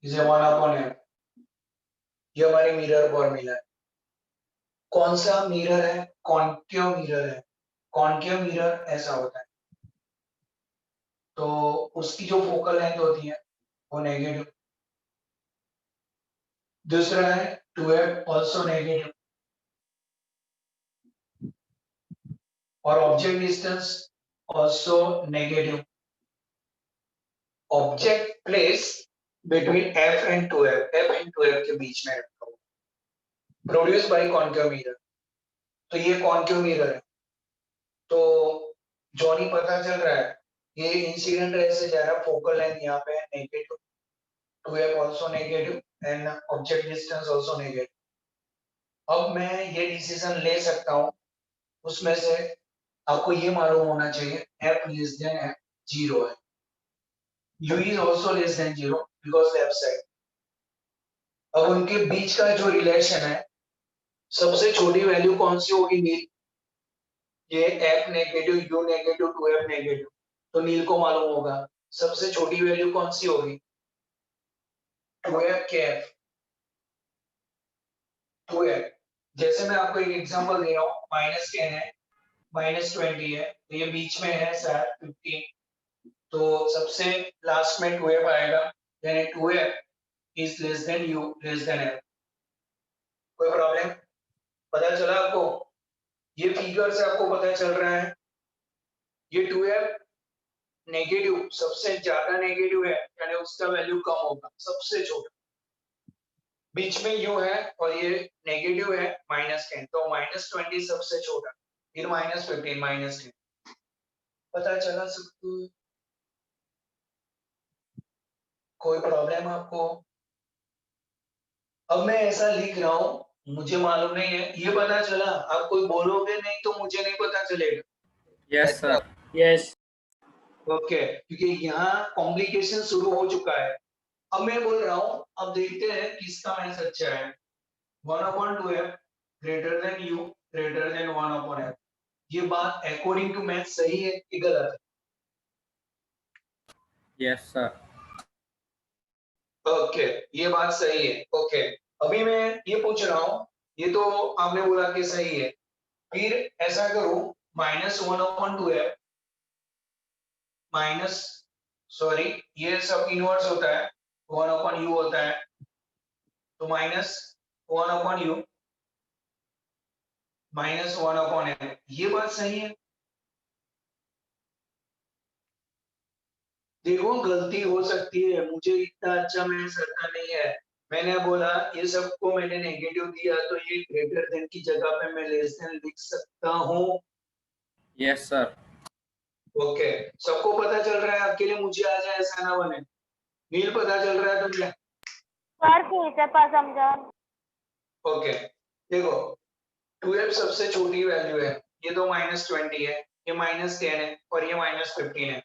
is a 1 upon f। ये हमारी mirror formula है। कौन सा मिरर है? कॉन्केव मिरर है। कॉन्केव मिरर ऐसा होता है, तो उसकी जो फोकल लेंथ होती है वो नेगेटिव। दूसरा है 2f ऑल्सो नेगेटिव, और object distance also negative. Object place between f and 2f, f and 2f के बीच में रखा हुआ, प्रोड्यूस बाय कॉन्केव मिरर। तो ये कॉन्केव मिरर है। तो जो नहीं पता चल रहा है, ये इंसिडेंट रे से जा रहा, फोकल लेंथ यहाँ पे negative, 2f also negative and object distance also negative. अब मैं ये डिसीजन ले सकता हूँ, उसमें से आपको ये मालूम होना चाहिए f लेस देन 0 है, u is also less than 0 because left side. अब उनके बीच का जो रिलेशन है, सबसे छोटी वैल्यू कौन सी होगी? नील। ये f negative, u negative, 2f negative, तो नील को मालूम होगा सबसे छोटी वैल्यू कौन सी होगी? 2f के f। 2f, जैसे मैं आपको एक एग्जांपल दे रहा हूँ, -10 है, -20 है, तो ये बीच में है सर 15, तो सबसे लास्ट में 2f आएगा, यानी 2f is less than u less than f। कोई प्रॉब्लम? पता चला आपको? ये फिगर से आपको पता चल रहा है, ये 2f नेगेटिव, सबसे ज्यादा नेगेटिव है, यानी उसका वैल्यू कम होगा, सबसे छोटा। बीच में u है और ये नेगेटिव है -10, तो -20 सबसे छोटा, फिर -15, -10। पता चला सबको? कोई प्रॉब्लम आपको? अब मैं ऐसा लिख रहा हूँ, मुझे मालूम नहीं है, ये पता चला? आप कोई बोलोगे नहीं तो मुझे नहीं पता चलेगा। Yes, sir. Yes. ओके, क्योंकि यहाँ कॉम्प्लिकेशन शुरू हो चुका है। अब मैं बोल रहा हूँ, अब देखते हैं किसका मैथ अच्छा है। 1/2f greater than u greater than 1/f। ये बात अकॉर्डिंग टू मैथ सही है कि गलत है? Yes, sir. ओके, ये बात सही है। ओके, अभी मैं ये पूछ रहा हूँ, ये तो आपने बोला कि सही है, फिर ऐसा करूं, -1/2f माइनस, सॉरी ये सब इनवर्स होता है, 1/u होता है, तो -1/u -1/f। ये बात सही है? देखो गलती हो सकती है, मुझे इतना अच्छा मैथ्स आता नहीं है। मैंने बोला ये सबको मैंने नेगेटिव दिया, तो ये ग्रेटर देन की जगह पे मैं लेस देन लिख सकता हूँ। Yes, sir. ओके, सबको पता चल रहा है? आपके लिए मुझे आ जाए ऐसा ना बने। नील पता चल रहा है तुमको? सर ठीक है, पर समझा। ओके, देखो 2f सबसे छोटी वैल्यू है, ये तो -20 है, ये -10 है और ये -15 है।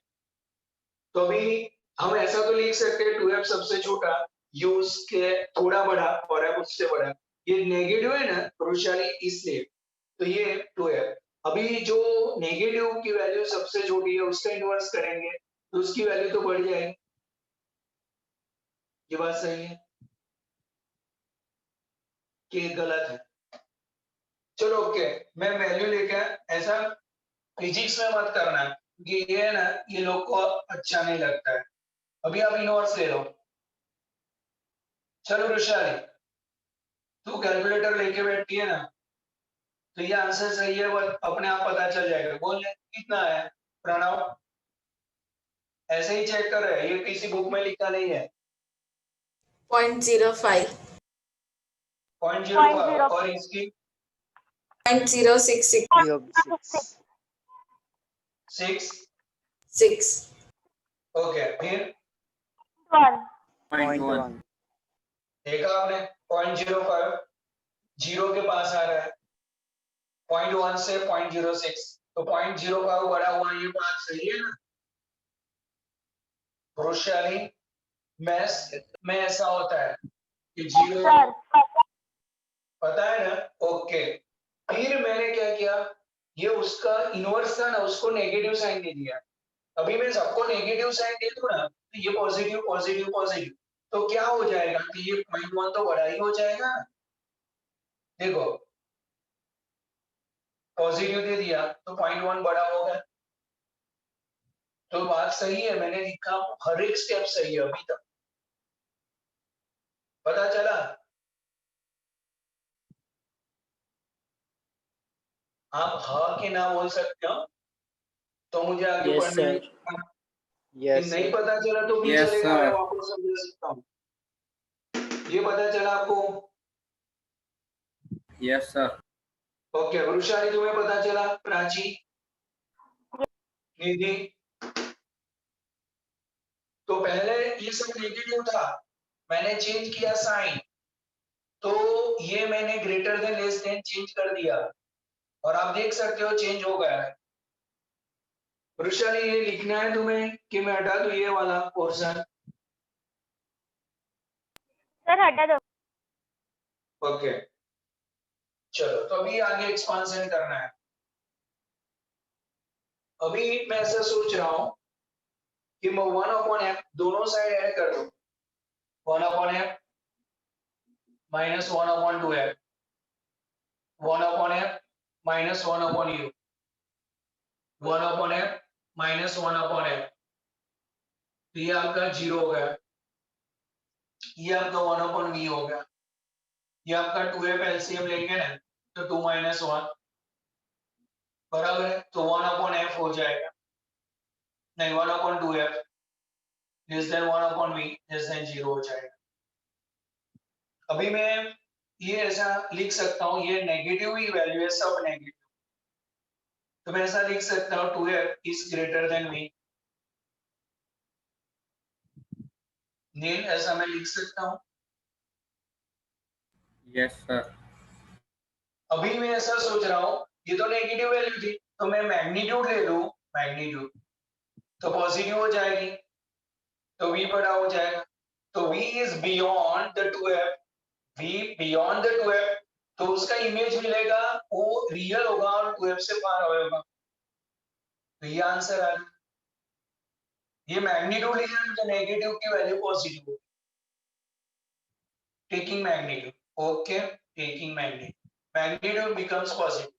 तो अभी हम ऐसा तो लिख सकते हैं 2f सबसे छोटा, ये उसके थोड़ा बड़ा और f उससे बड़ा। ये नेगेटिव है ना वृक्षाली, इसलिए तो ये 2f। अभी जो नेगेटिव की वैल्यू सबसे छोटी है उसका इन्वर्स करेंगे तो उसकी वैल्यू तो बढ़ जाएगी। ये बात सही है कि गलत है? चलो ओके, मैं वैल्यू लेके ऐसा फिजिक्स में मत करना कि ये है ना, ये लोग को अच्छा नहीं लगता है। अभी आप इनवर्स ले लो। चलो वृषाली, तू कैलकुलेटर लेके बैठी है ना, तो ये आंसर सही है वो अपने आप पता चल जाएगा। बोल ले कितना है प्रणव, ऐसे ही चेक कर रहे हैं, ये किसी बुक में लिखा नहीं है। 0.05. 0.05 और इसकी 0.066. 6 6। ओके, फिर 1. 0.1 देखा आपने 0.05 जीरो के पास आ रहा है, 0.1 से 0.06, तो 0.05 बड़ा हुआ, ये बात सही है ना वृषाली? मैथ्स में ऐसा होता है कि जीरो सर पता है ना। ओके, फिर मैंने क्या किया, ये उसका इनवर्स था ना, उसको नेगेटिव साइन दे दिया। अभी मैं सबको नेगेटिव साइन दे दूं ना, तो ये पॉजिटिव पॉजिटिव पॉजिटिव, तो क्या हो जाएगा कि ये 0.1 तो बड़ा ही हो जाएगा। देखो पॉजिटिव दे दिया तो 0.1 बड़ा होगा। तो बात सही है, मैंने लिखा हर एक स्टेप सही है अभी तक। पता चला? आप हाँ कि ना बोल सकते हो, तो मुझे आगे Yes, पढ़ने sir. में yes नहीं sir. पता चला तो भी Yes, चलेगा, मैं sir. वापस समझा सकता हूँ। ये पता चला आपको? Yes, sir. ओके वृषाली, तुम्हें पता चला? प्राची, निधि, तो पहले ये सब नेगेटिव था, मैंने चेंज किया साइन, तो ये मैंने greater than less than change कर दिया और आप देख सकते हो चेंज हो गया है। वृषाली, ये लिखना है तुम्हें कि मैं हटा दूं ये वाला पोर्शन? सर हटा दो। ओके चलो, तो अभी आगे एक्सपांशन करना है। अभी मैं ऐसा सोच रहा हूं कि मैं 1/f दोनों साइड ऐड कर दूं, 1/f minus 1/2f, 1/f minus 1/u, 1/f minus 1/f, तो ये आपका 0 हो गया, ये आपका 1/v हो गया, ये आपका 2f एलसीएम लेंगे ना तो 2 - 1 बराबर है, तो 1/f हो जाएगा, नहीं 1/2f less than 1/v less than 0 हो जाएगा। अभी मैं ये ऐसा लिख सकता हूँ, ये नेगेटिव ही वैल्यू है, सब नेगेटिव, तो मैं ऐसा लिख सकता हूँ 2f is greater than v, नील, ऐसा मैं लिख सकता हूँ। Yes, sir. अभी मैं ऐसा सोच रहा हूँ, ये तो नेगेटिव वैल्यू थी, तो मैं मैग्नीट्यूड ले लूं, मैग्नीट्यूड तो पॉजिटिव हो जाएगी, तो v बड़ा हो जाएगा, तो v is beyond the 2f, v beyond the 2f, तो उसका इमेज मिलेगा, वो रियल होगा और 2f से फार होगा, तो ये आंसर आ गया। ये मैग्नीट्यूड लिया तो नेगेटिव की वैल्यू पॉजिटिव होगी, taking magnitude, okay, taking magnitude becomes positive.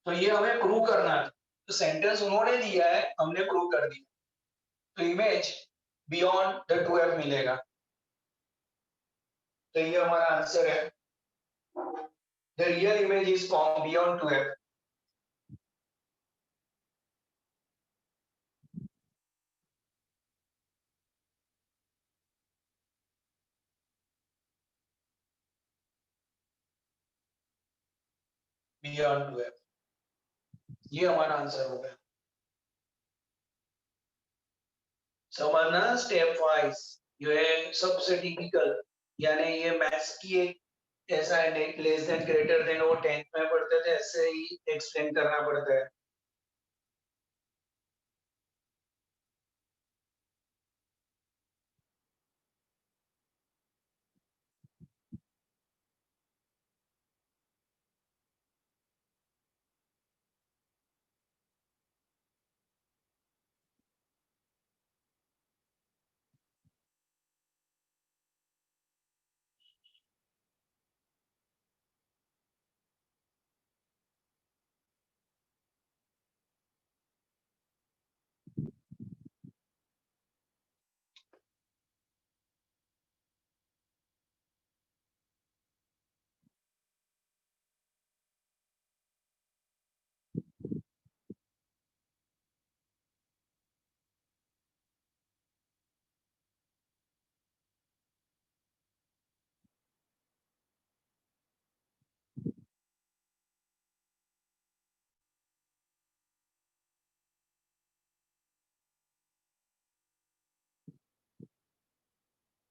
तो ये हमें प्रूव करना है, तो सेंटेंस उन्होंने दिया है, हमने प्रूव कर दिया, तो इमेज बियॉन्ड द 2f मिलेगा, तो ये हमारा आंसर है, the real image is form beyond 2f। Beyond 2f, ये हमारा आंसर हो गया। समझना स्टेप वाइज, ये सबसे टिपिकल, यानी ये मैथ्स की एक ऐसा है लेस देन ग्रेटर देन वो 10th में पढ़ते थे, ऐसे ही एक्सप्लेन करना पड़ता है।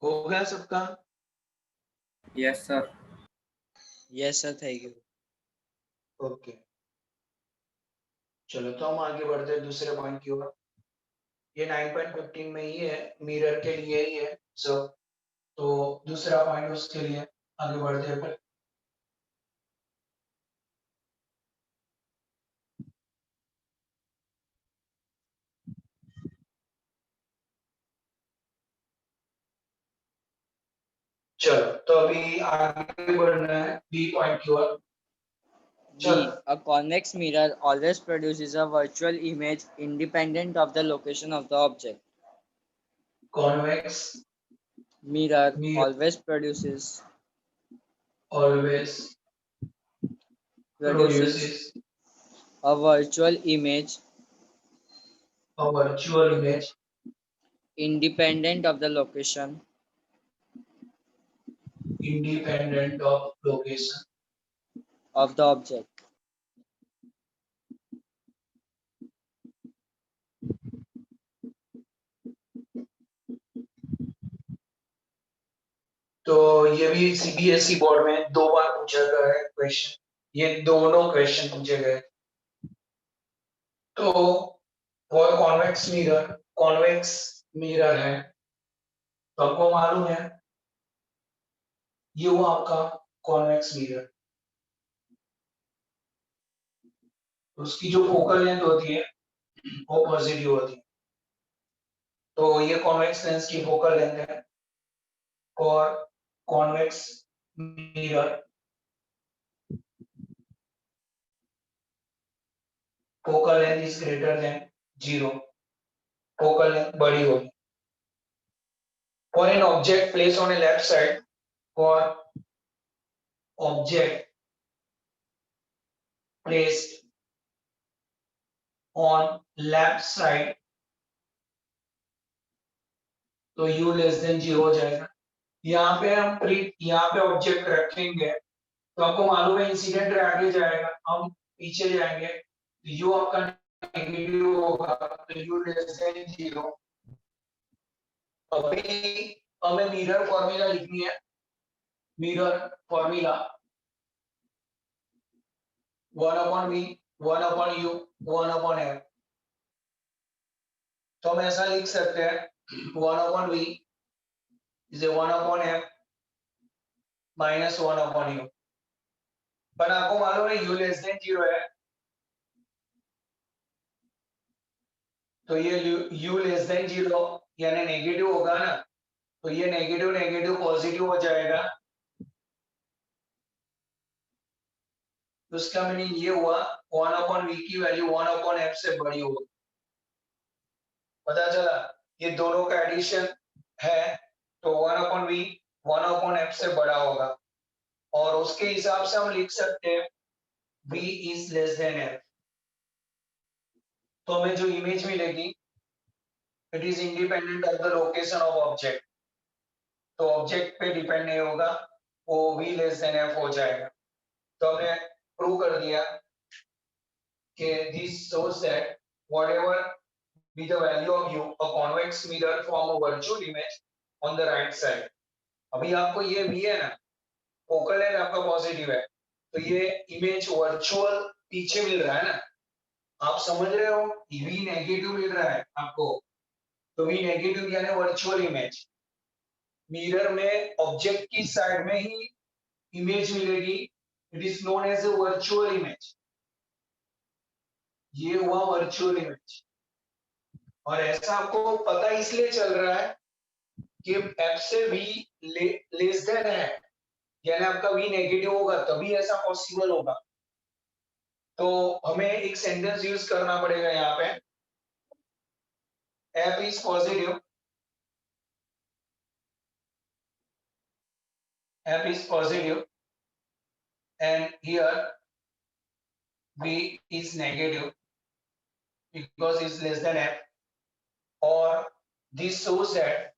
हो गया सबका? Yes, sir. Yes, sir. Thank you. Okay, चलो तो हम आगे बढ़ते हैं दूसरे पॉइंट की ओर। ये 9.15 में ही है, मिरर के लिए ही है सब। तो दूसरा पॉइंट उसके लिए आगे बढ़ते हैं फिर। चलो तो अभी आगे बढ़ना है बी पॉइंट की ओर। B. A convex mirror always produces a virtual image independent of the location of the object. Convex Mirror Mirror. always produces always produces a virtual image a virtual image independent of the location independent of location of the object. तो ये भी CBSE board में 2 बार पूछा गया है question, ये दोनों question पूछे गए। तो वो कॉन्वेक्स मिरर है, तो आपको मालूम है ये हुआ आपका कॉन्वेक्स मिरर। उसकी जो फोकल लेंथ होती है वो पॉजिटिव होती है, तो ये कॉन्वेक्स लेंस की फोकल लेंथ है। और convex mirror focal length is greater than 0, focal length बड़ी होगी। For an object placed on a left side, for object placed on left side, तो u लेस देन 0 हो जाएगा। यहाँ पे हम यहाँ पे ऑब्जेक्ट रखेंगे तो आपको मालूम है इंसिडेंट रे आगे जाएगा, हम पीछे जाएंगे तो u आपका नेगेटिव होगा, तो u लेस देन 0। अभी हमें मिरर फॉर्मूला लिखनी है, mirror formula 1/v 1/u 1/f। तो हम ऐसा लिख सकते हैं 1/v is a 1/f minus 1/u। पर आपको मालूम है u लेस देन 0 है, तो ये u लेस देन 0 यानी नेगेटिव होगा ना, तो ये नेगेटिव नेगेटिव पॉजिटिव हो जाएगा। तो उसका मीनिंग ये हुआ 1/v की वैल्यू 1/f से बड़ी होगी। पता चला, ये दोनों का एडिशन है तो 1/v 1/f से बड़ा होगा, और उसके हिसाब से हम लिख सकते हैं v is less than f। तो हमें जो इमेज मिलेगी it is independent of the location of object, तो ऑब्जेक्ट पे डिपेंड नहीं होगा, वो v लेस देन f हो जाएगा। तो हमने प्रूव कर दिया कि this shows that whatever be the value of u, a convex mirror form a virtual image on the right side। अभी आपको ये v है ना, फोकल लेंथ आपका पॉजिटिव है, तो ये इमेज वर्चुअल पीछे मिल रहा है ना, आप समझ रहे हो, वी नेगेटिव मिल रहा है आपको, तो वी नेगेटिव यानी वर्चुअल इमेज, मिरर में ऑब्जेक्ट की साइड में ही इमेज मिलेगी, it is known as a virtual image, ये हुआ वर्चुअल इमेज। और ऐसा आपको पता इसलिए चल रहा है कि एफ से वी लेस देन है, यानी आपका वी नेगेटिव होगा तभी ऐसा पॉसिबल होगा। तो हमें एक सेंटेंस यूज करना पड़ेगा यहाँ पे, F is positive, F is positive and here v is negative because it's less than f, or this shows that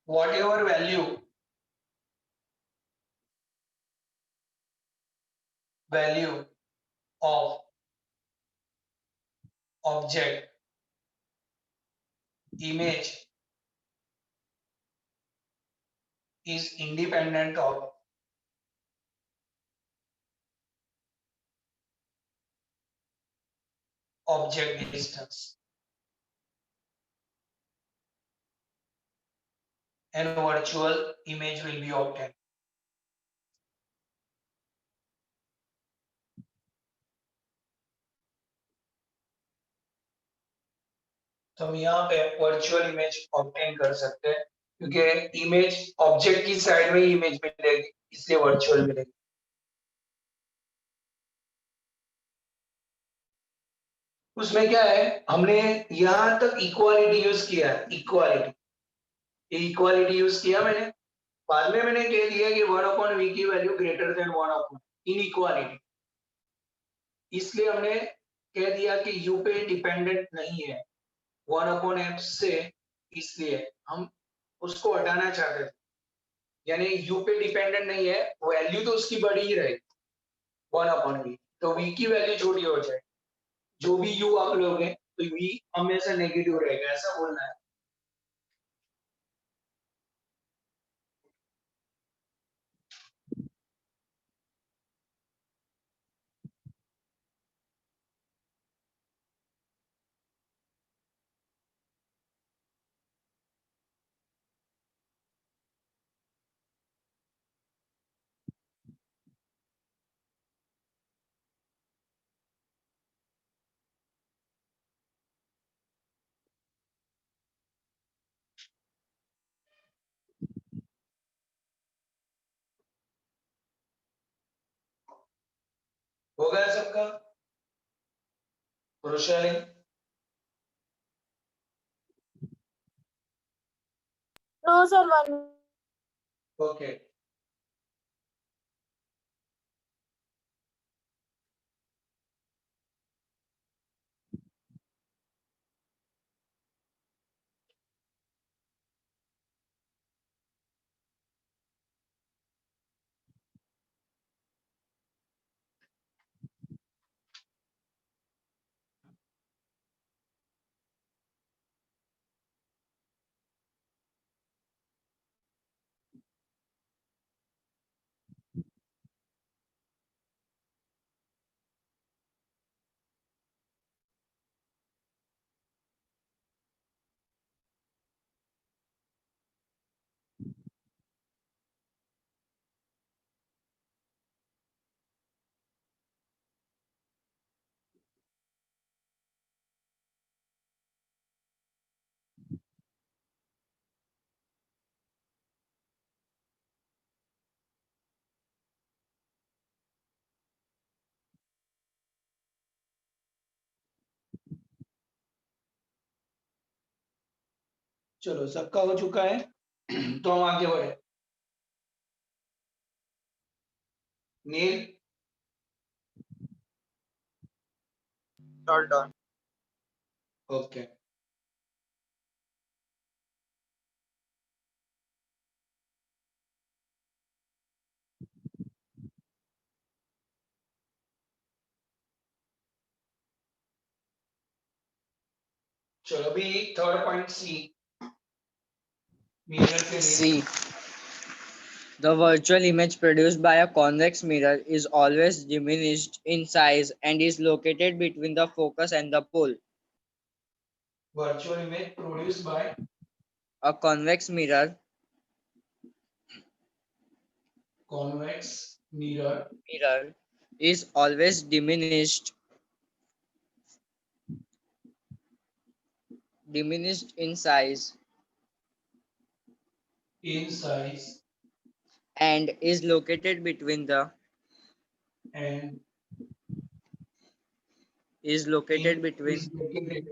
whatever value of object image is independent of object distance and virtual image will be obtained. तो हम यहाँ पे virtual image obtain कर सकते हैं क्योंकि image object की side में ही इमेज मिलेगी, इसलिए वर्चुअल मिलेगी। उसमें क्या है, हमने यहाँ तक इक्वालिटी यूज किया है, इक्वालिटी यूज किया मैंने, बाद में मैंने कह दिया कि 1/v की वैल्यू ग्रेटर देन 1/, इनइक्वालिटी, इसलिए हमने कह दिया कि u पे डिपेंडेंट नहीं है 1/f से, इसलिए हम उसको हटाना चाहते थे, यानी u पे डिपेंडेंट नहीं है, वैल्यू तो उसकी बड़ी ही रहेगी 1/v, तो v की वैल्यू छोटी हो जाए, जो भी u आप लोगे तो v हमेशा नेगेटिव रहेगा, ऐसा बोलना है। हो गया सबका? Vrishali, No, sir, one. Okay, चलो सबका हो चुका है तो हम आगे बढ़े। नील, All done. ओके, चलो अभी थर्ड पॉइंट सी, मिरर के लिए C. The virtual image produced by a convex mirror is always diminished in size and is located between the focus and the pole. virtual image produced by A convex mirror convex mirror is always diminished in size in size and is located between the and is located is located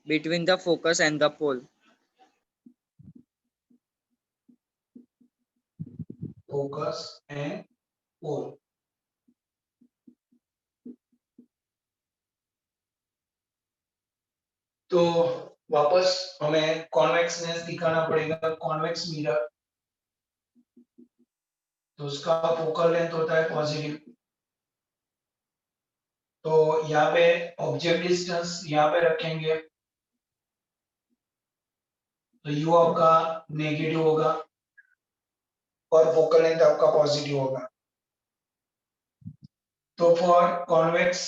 between the focus and the pole. focus and pole. तो वापस हमें कॉन्वेक्सनेस दिखाना पड़ेगा convex mirror तो उसका focal length होता है positive तो यहाँ पे ऑब्जेक्ट डिस्टेंस यहाँ पे रखेंगे तो यू आपका नेगेटिव होगा और फोकल लेंथ आपका पॉजिटिव होगा तो for convex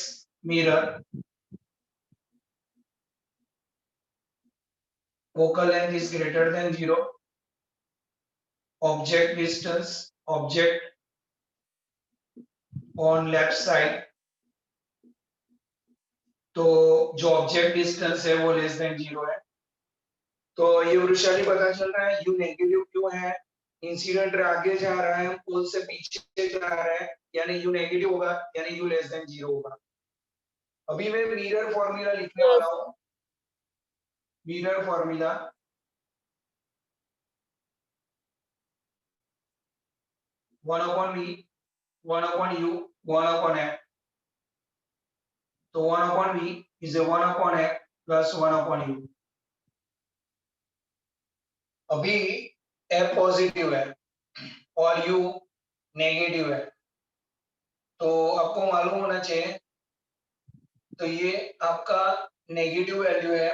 mirror focal length is greater than 0 object on left side तो जो ऑब्जेक्ट डिस्टेंस है वो लेस देन 0 है तो ये वृषाली पता चल रहा है यू नेगेटिव क्यों है इंसिडेंट रे आगे जा रहा है पोल से पीछे जा रहा है यानी यू नेगेटिव होगा यानी यू लेस देन 0 होगा अभी मैं मिरर फॉर्मूला लिखने वाला हूं mirror formula 1/v 1/u 1/f तो 1/v is a 1/f plus 1/u अभी f पॉजिटिव है और u नेगेटिव है तो आपको मालूम होना चाहिए तो ये आपका नेगेटिव वैल्यू है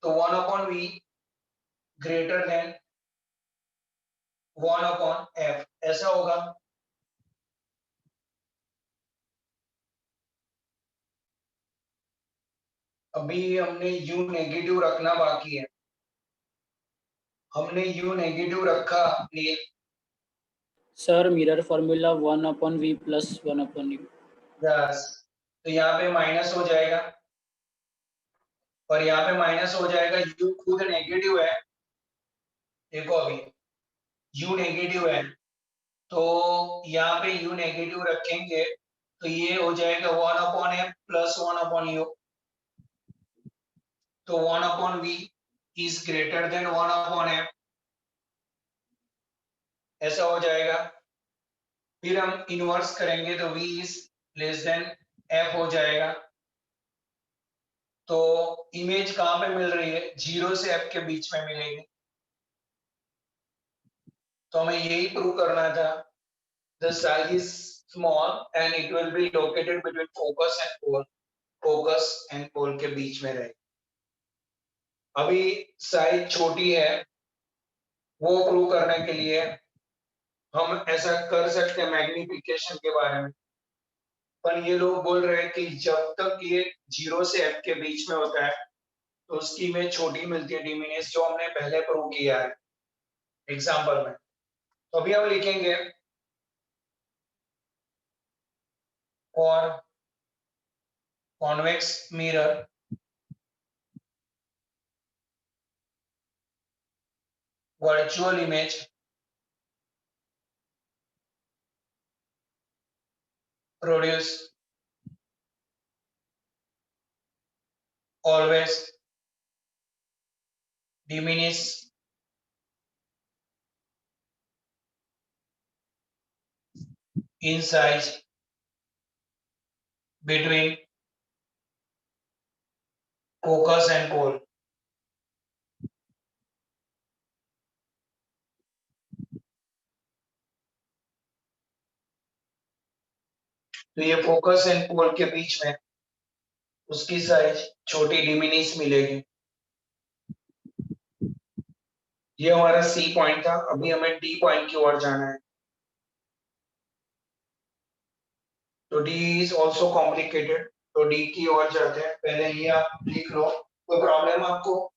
तो 1/v ग्रेटर देन 1/f ऐसा होगा अभी हमने u नेगेटिव रखना बाकी है हमने u नेगेटिव रखा Neel sir mirror formula 1/v plus 1/u. Yes तो यहाँ पे माइनस हो जाएगा और यहाँ पे माइनस हो जाएगा u खुद नेगेटिव है देखो अभी u नेगेटिव है तो यहाँ पे u नेगेटिव रखेंगे तो ये हो जाएगा 1/f plus 1/u तो 1/v is greater than 1/f ऐसा हो जाएगा फिर हम इनवर्स करेंगे तो v is less than f हो जाएगा तो इमेज कहां पे मिल रही है 0 से f के बीच में मिलेगी तो हमें यही प्रूव करना था the size is small and it will be located between focus and pole के बीच में रहेगी अभी साइज छोटी है वो प्रूव करने के लिए हम ऐसा कर सकते हैं मैग्निफिकेशन के बारे में पर ये लोग बोल रहे हैं कि जब तक ये 0 से f के बीच में होता है तो उसकी इमेज छोटी मिलती है डिमिनिश जो हमने पहले प्रूव किया है एग्जांपल में तो अभी हम लिखेंगे for convex mirror virtual image produce always diminish in size between focus and pole तो ये फोकस एंड पोल के बीच में उसकी साइज छोटी डिमिनिश मिलेगी ये हमारा सी पॉइंट था, अभी हमें डी पॉइंट की ओर जाना है। तो डी इज ऑल्सो कॉम्प्लिकेटेड, तो डी की ओर जाते हैं। पहले ये आप लिख लो, कोई प्रॉब्लम आपको?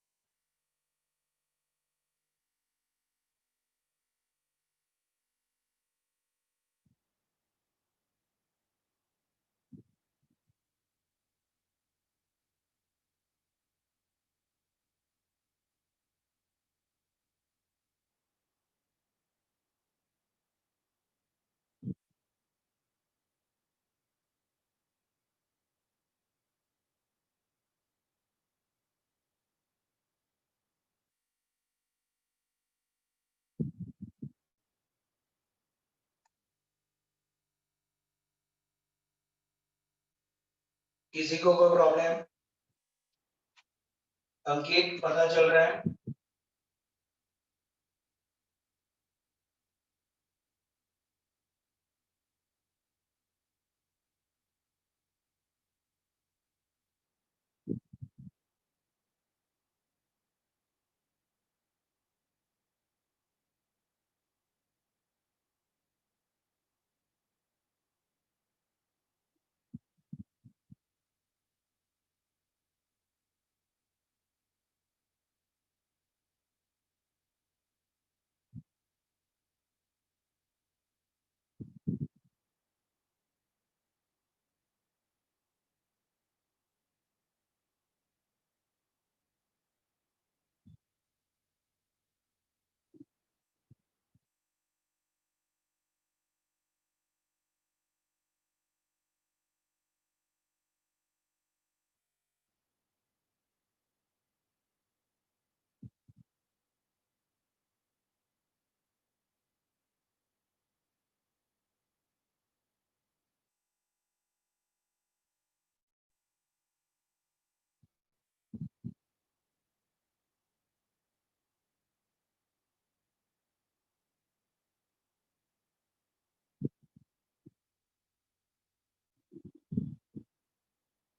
किसी को कोई प्रॉब्लम? अंकित, पता चल रहा है?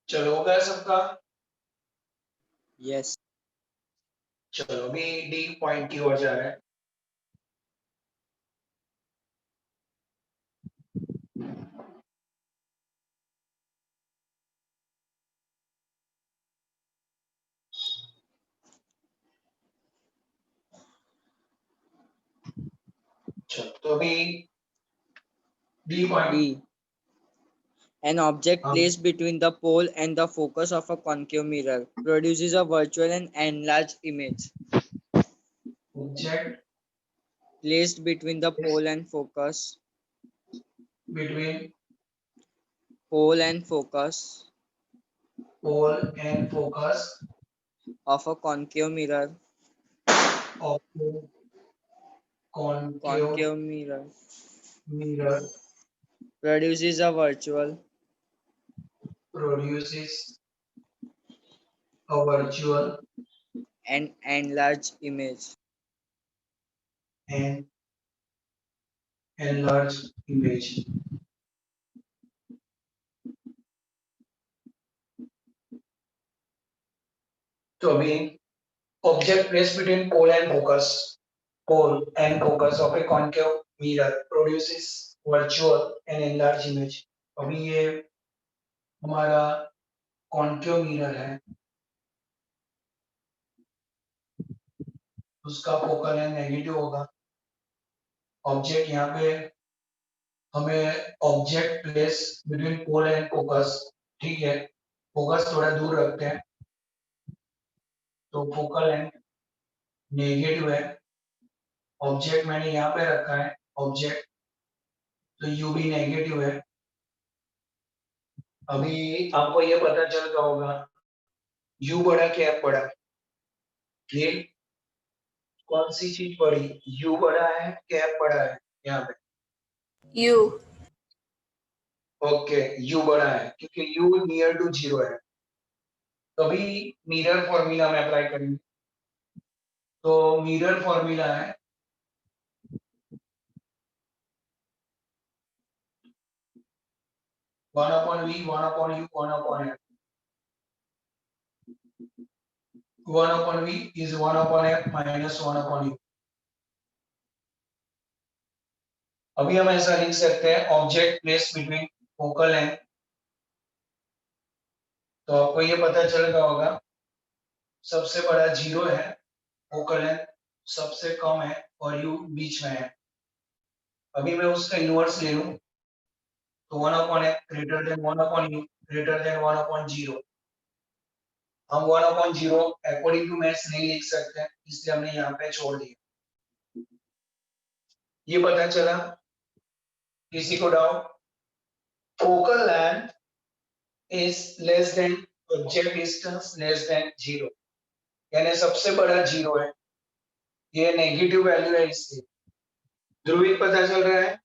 चलो, हो गया सबका? Yes. चलो, अभी डी पॉइंट की ओर जा रहे हैं। चलो, तो अभी D point. D. An object हम placed between the pole and the focus of a concave mirror produces a virtual and enlarged image. Object Placed between the pole and focus between pole and focus pole and focus of a concave mirror of concave concave mirror mirror produces a virtual produces a virtual and enlarged image. and enlarged image. तो अभी object placed between pole and focus of a concave mirror produces virtual and enlarged image. अभी ये हमारा concave mirror है, उसका focal length negative होगा। Object यहाँ पे हमें object place between pole and focus, ठीक है, फोकस थोड़ा दूर रखते हैं, तो फोकल लेंथ नेगेटिव है। ऑब्जेक्ट मैंने यहाँ पे रखा है ऑब्जेक्ट, तो यू भी नेगेटिव है। अभी आपको ये पता चल गया होगा यू बड़ा क्या बड़ा, ये कौन सी चीज बड़ी, यू बड़ा है कैप बड़ा है यहाँ पे? U. ओके, यू बड़ा है क्योंकि यू नियर टू जीरो है। तो अभी मिरर फॉर्मूला में अप्लाई करेंगे, तो मिरर फॉर्मूला है 1/v 1/u 1/f। 1/v is 1/f minus 1/u। अभी हम ऐसा लिख सकते हैं object place between focal length, तो आपको ये पता चल गया होगा सबसे बड़ा 0 है, फोकल लेंथ सबसे कम है और यू बीच में है। अभी मैं उसका इनवर्स ले लूं तो 1/f greater than 1/u greater than 1/0। हम 1/0 अकॉर्डिंग टू मैथ्स नहीं लिख सकते हैं, इसलिए हमने यहाँ पे छोड़ दिया। ये पता चला? किसी को doubt? Focal length is less than object distance less than 0, यानी सबसे बड़ा 0 है, ये नेगेटिव वैल्यू है इसलिए। ध्रुवीय पता चल रहा है?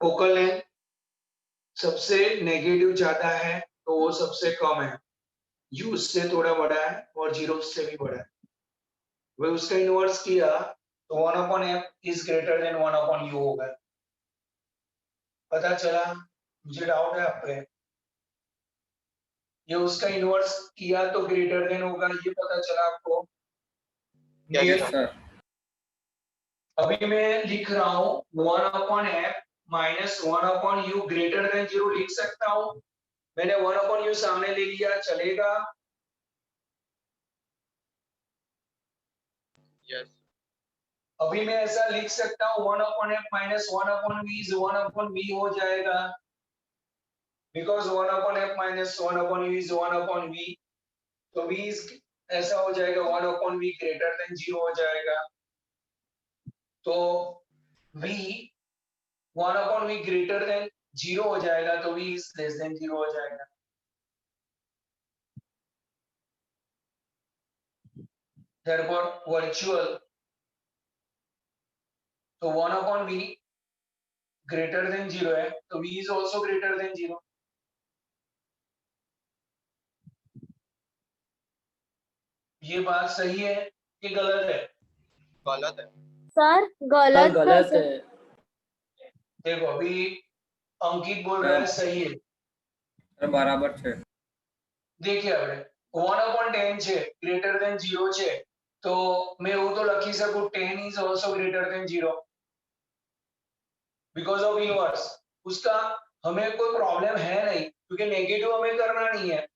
फोकल लेंथ सबसे नेगेटिव ज्यादा है तो वो सबसे कम है, u से थोड़ा बड़ा है और 0 से भी बड़ा है। वह उसका इनवर्स किया तो 1/f is greater than 1/u होगा। पता चला? मुझे डाउट है आप पे। ये उसका इनवर्स किया तो ग्रेटर देन होगा, ये पता चला आपको? Yes, ये sir. अभी मैं लिख रहा हूँ 1/f minus 1/u greater than 0 लिख सकता हूँ। मैंने 1/u सामने ले लिया, चलेगा? Yes. अभी मैं ऐसा लिख सकता हूँ 1/f minus 1/v is 1/v हो जाएगा, because 1/f minus 1/u is 1/v, तो v इज ऐसा हो जाएगा 1/v ग्रेटर देन 0 हो जाएगा। तो v 1/v ग्रेटर देन 0 हो जाएगा तो v इज लेस देन 0 हो जाएगा। therefore virtual, तो 1/v ग्रेटर देन 0 है तो v is also greater than 0। ये बात सही है कि गलत है? गलत है। सर सर गलत है गलत सर। है। देखो अभी अंकित बोल रहा है सही है। बराबर है। देखिए આપણે 1/10 છે ગ્રેટર ધેન 0 છે તો मैं એવું तो લખી શકું 10 is also greater than 0 because of inverse। उसका हमें कोई प्रॉब्लम है नहीं क्योंकि नेगेटिव हमें करना नहीं है।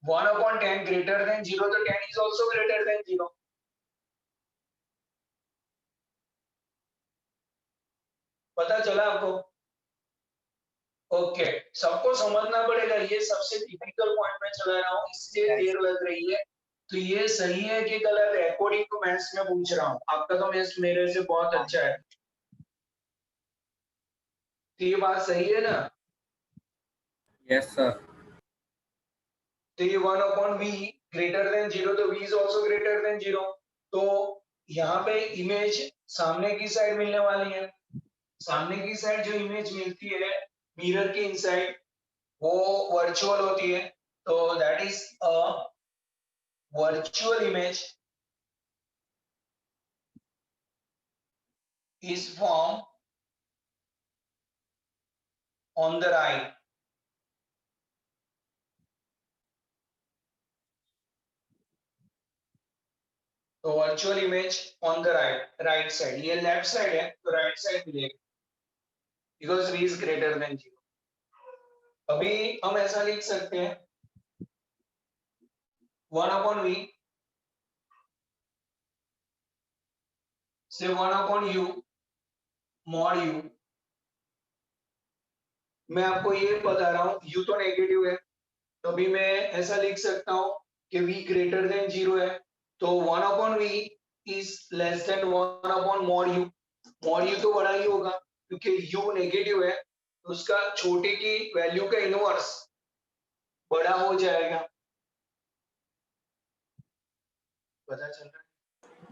1/10 ग्रेटर देन 0 तो 10 is also greater than 0। पता चला आपको? ओके, सबको समझना पड़ेगा, ये सबसे टिपिकल पॉइंट में चला रहा हूँ इसलिए देर लग रही है। तो ये सही है कि गलत है अकॉर्डिंग टू मैथ्स में पूछ रहा हूँ, आपका तो मैथ्स मेरे से बहुत अच्छा है। तो ये बात सही है ना? Yes sir. तो ये 1/v ग्रेटर देन 0 तो v is also greater than 0। तो यहाँ पे इमेज सामने की साइड मिलने वाली है। सामने की साइड जो इमेज मिलती है मिरर के इनसाइड वो वर्चुअल होती है, तो that is a virtual image is formed on the right। तो virtual image on the right side, ये लेफ्ट साइड है तो राइट साइड मिलेगा because v is greater than 0। अभी हम ऐसा लिख सकते हैं 1/v से 1/u mod u। मैं आपको ये बता रहा हूँ u तो नेगेटिव है तो अभी मैं ऐसा लिख सकता हूँ कि v ग्रेटर देन 0 है तो 1/v is less than 1/mod u। mod u तो बड़ा ही होगा क्योंकि u नेगेटिव है तो उसका छोटे की वैल्यू का इनवर्स बड़ा हो जाएगा। पता चल रहा है?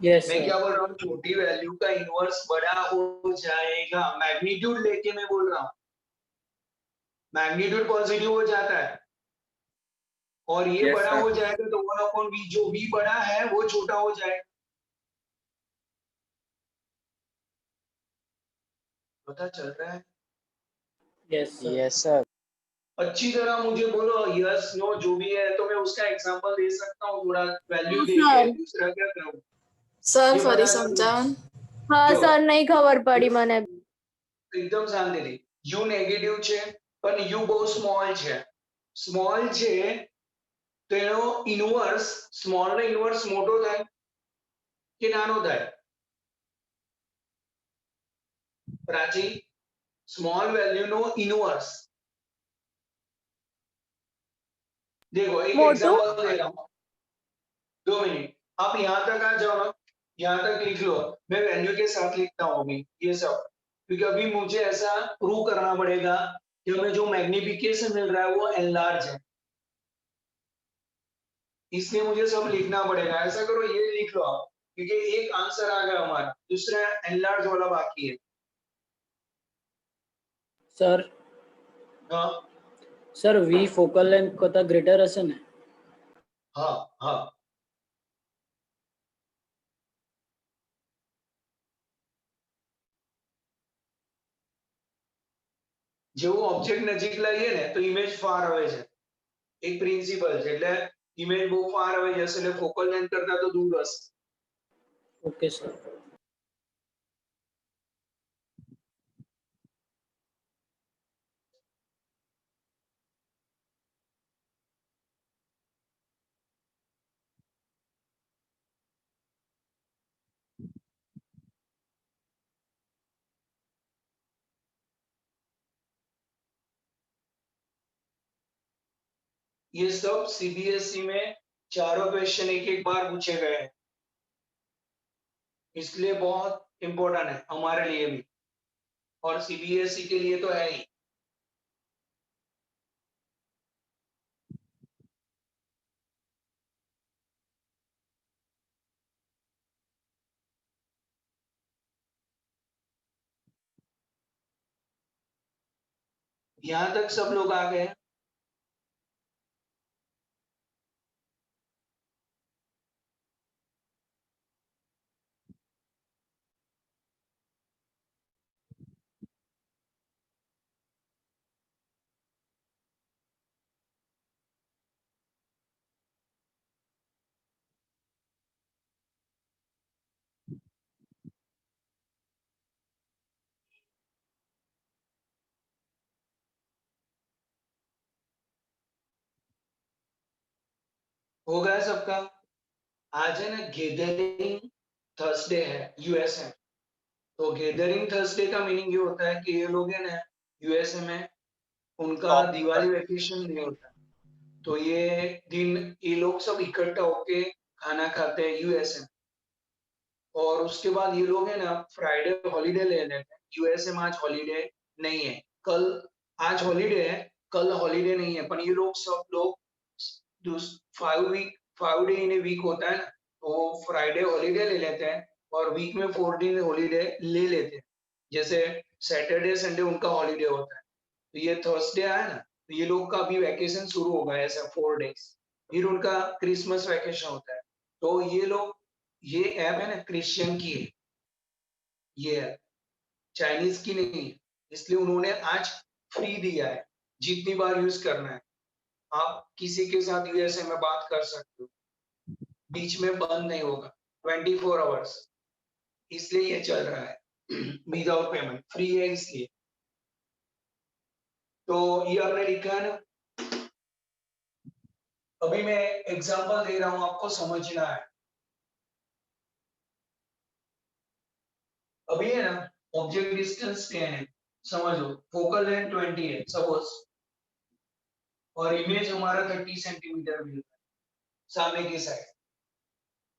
यस मैं सर। क्या बोल रहा हूँ, छोटी वैल्यू का इनवर्स बड़ा हो जाएगा, मैग्नीट्यूड लेके मैं बोल रहा हूँ। मैग्नीट्यूड पॉजिटिव हो जाता है और ये Yes, बड़ा sir. हो जाएगा तो 1/v जो भी बड़ा है वो छोटा हो जाएगा। पता चल रहा है? Yes sir. Yes, sir. अच्छी तरह मुझे बोलो यस नो जो भी है, तो मैं उसका एग्जांपल दे सकता हूँ थोड़ा वैल्यू Yes, देके, sir. दूसरा क्या करूँ? સર ये ફરી बता दो। સમજાવો. હા જો. સર નહીં ખબર પડી મને. એકદમ શાંતિથી u નેગેટિવ છે પણ u બહુ સ્મોલ છે. સ્મોલ છે તો એનો ઇનવર્સ, સ્મોલ નો ઇનવર્સ મોટો થાય કે નાનો થાય? Prachi, small value no inverse. देखो एक मोटू? एग्जांपल दे रहा हूं, 2 मिनट। आप यहां तक आ जाओ ना, यहां तक लिख लो। मैं वैल्यू के साथ लिखता हूं अभी ये सब, क्योंकि अभी मुझे ऐसा प्रूव करना पड़ेगा कि हमें जो मैग्निफिकेशन मिल रहा है वो एनलार्ज है, इसलिए मुझे सब लिखना पड़ेगा। ऐसा करो, ये लिख लो आप, क्योंकि एक आंसर आ गया हमारा, दूसरा एनलार्ज वाला बाकी है। સર हाँ સર વી ફોકલ લેન્થ કરતા ગ્રેટર હશે ને? हाँ हाँ, જેવું ઓબ્જેક્ટ નજીક લાવીએ ને તો ઇમેજ ફાર આવે છે, એક પ્રિન્સિપલ છે। એટલે ઇમેજ બહુ ફાર આવે જશે એટલે ફોકલ લેન્થ કરતા તો દૂર હશે। Okay sir. ये सब सीबीएसई में चारों क्वेश्चन एक एक बार पूछे गए हैं, इसलिए बहुत इंपॉर्टेंट है हमारे लिए भी, और सीबीएसई के लिए तो है ही। यहां तक सब लोग आ गए? हो गया सबका? आज है ना गैदरिंग थर्सडे है यूएसए में। तो गैदरिंग थर्सडे का मीनिंग ये होता है कि ये लोग है ना यूएसए में उनका दिवाली वैकेशन नहीं होता, तो ये दिन ये लोग सब इकट्ठा होके खाना खाते हैं यूएसए में। और उसके बाद ये लोग है ना फ्राइडे हॉलीडे ले लेते हैं। यूएसए में आज हॉलीडे नहीं है, कल आज हॉलीडे है, कल हॉलीडे नहीं है, पर ये लोग सब लोग 5 डे इन ए वीक होता है ना, तो फ्राइडे हॉलीडे ले लेते हैं और वीक में 4 दिन हॉलीडे ले लेते हैं। जैसे सैटरडे संडे उनका हॉलीडे होता है, तो ये थर्सडे आया ना, तो ये लोग का भी वैकेशन शुरू होगा ऐसा 4 डेज, फिर उनका क्रिसमस वैकेशन होता है। तो ये लोग, ये ऐप है ना क्रिश्चियन की है, ये ऐप चाइनीज की नहीं है, इसलिए उन्होंने आज फ्री दिया है, जितनी बार यूज करना है आप किसी के साथ यूएसए में बात कर सकते हो, बीच में बंद नहीं होगा, 24 आवर्स, इसलिए ये चल रहा है विदाउट पेमेंट, फ्री है इसलिए। तो ये आपने लिखा है ना, अभी मैं एग्जांपल दे रहा हूं, आपको समझना है। अभी है ना ऑब्जेक्ट डिस्टेंस 10 है, समझ लो, फोकल लेंथ 20 है सपोज, और इमेज हमारा 30 सेंटीमीटर मिल रहा है सामने की साइड।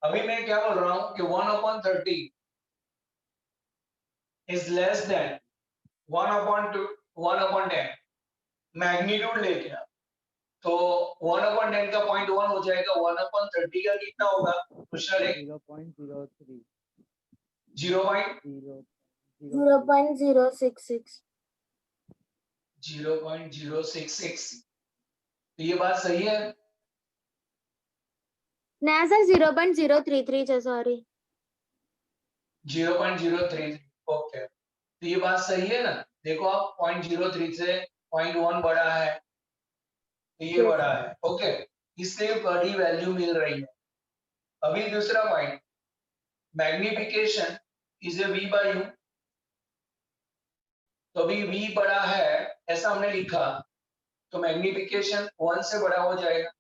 अभी मैं क्या बोल रहा हूं कि 1/30 इज लेस देन 1/10 मैग्नीट्यूड लेके आप, तो 1/10 का 0.1 हो जाएगा, 1/30 का कितना होगा? क्वेश्चन 0.03 0.0 0.066. 0.066। तो ये बात सही है? ના સર 0.033 છે સોરી. 0.033, ओके, तो ये बात सही है ना? देखो आप 0.03 से 0.1 बड़ा है, तो ये Yes. बड़ा है, ओके, इसलिए बड़ी वैल्यू मिल रही है। अभी दूसरा point, magnification is a v by u. तो अभी v बड़ा है ऐसा हमने लिखा, तो मैग्निफिकेशन 1 से बड़ा हो जाएगा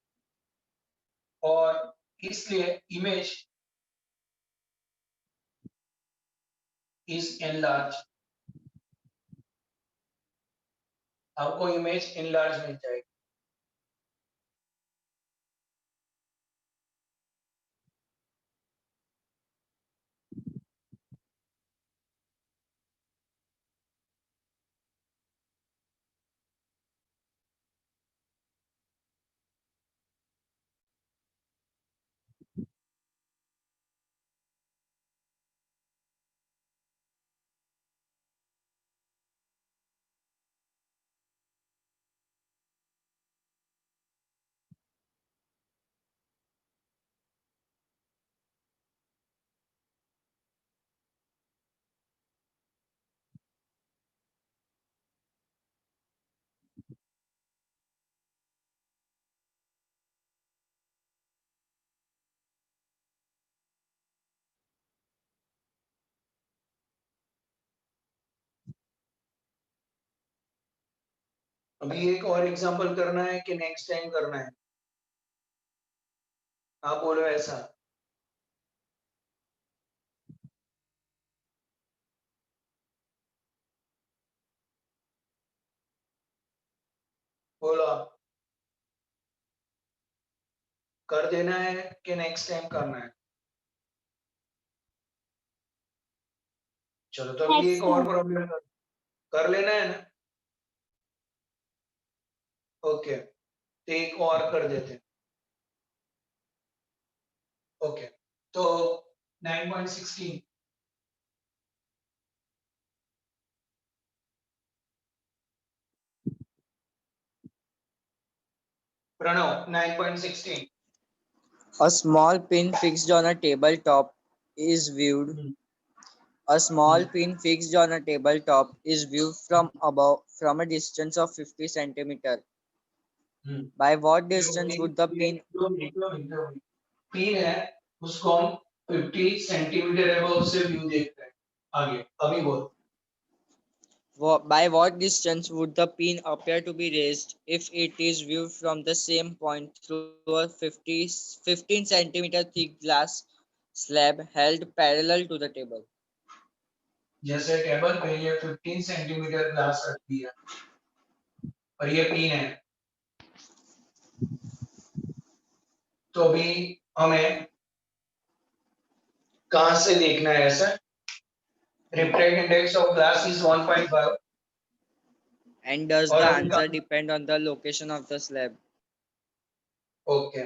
और इसलिए इमेज इज एनलार्ज, आपको इमेज एनलार्ज मिल जाएगी। अभी एक और एग्जांपल करना है कि नेक्स्ट टाइम करना है? आप बोलो ऐसा। बोलो आप, कर देना है कि नेक्स्ट टाइम करना है? चलो तो अभी एक और प्रॉब्लम कर लेना है ना। ओके, तो एक और कर देते हैं। ओके, तो 9.16 Pranav 9.16 A small pin fixed on a tabletop is viewed. A small pin fixed on a tabletop is viewed from above from a distance of 50 centimeter. By what distance would the pin pin है उसको हम 50 centimetre above से view देखते हैं। आगे अभी बोल। by what distance would the pin appear to be raised if it is viewed from the same point through a 15 centimeter thick glass slab held parallel to the table? जैसे table पे ये 15 centimetre glass रख दिया और ये pin है, तो अभी हमें कहां से देखना है ऐसा? Refract index of glass is 1.5 And does और the अभी answer depend on the location of the slab? Okay,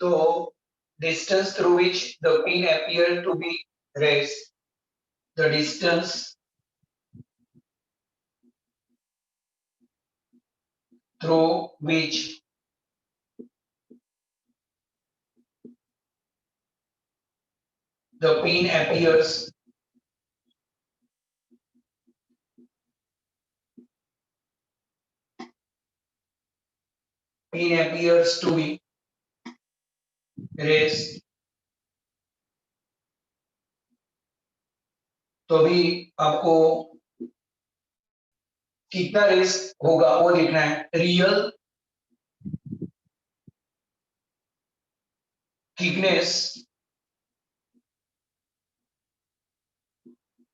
तो distance through which the pin appear to be raised, the distance through which the pin appears to be raised। तो अभी आपको कितना race होगा वो देखना है। Real thickness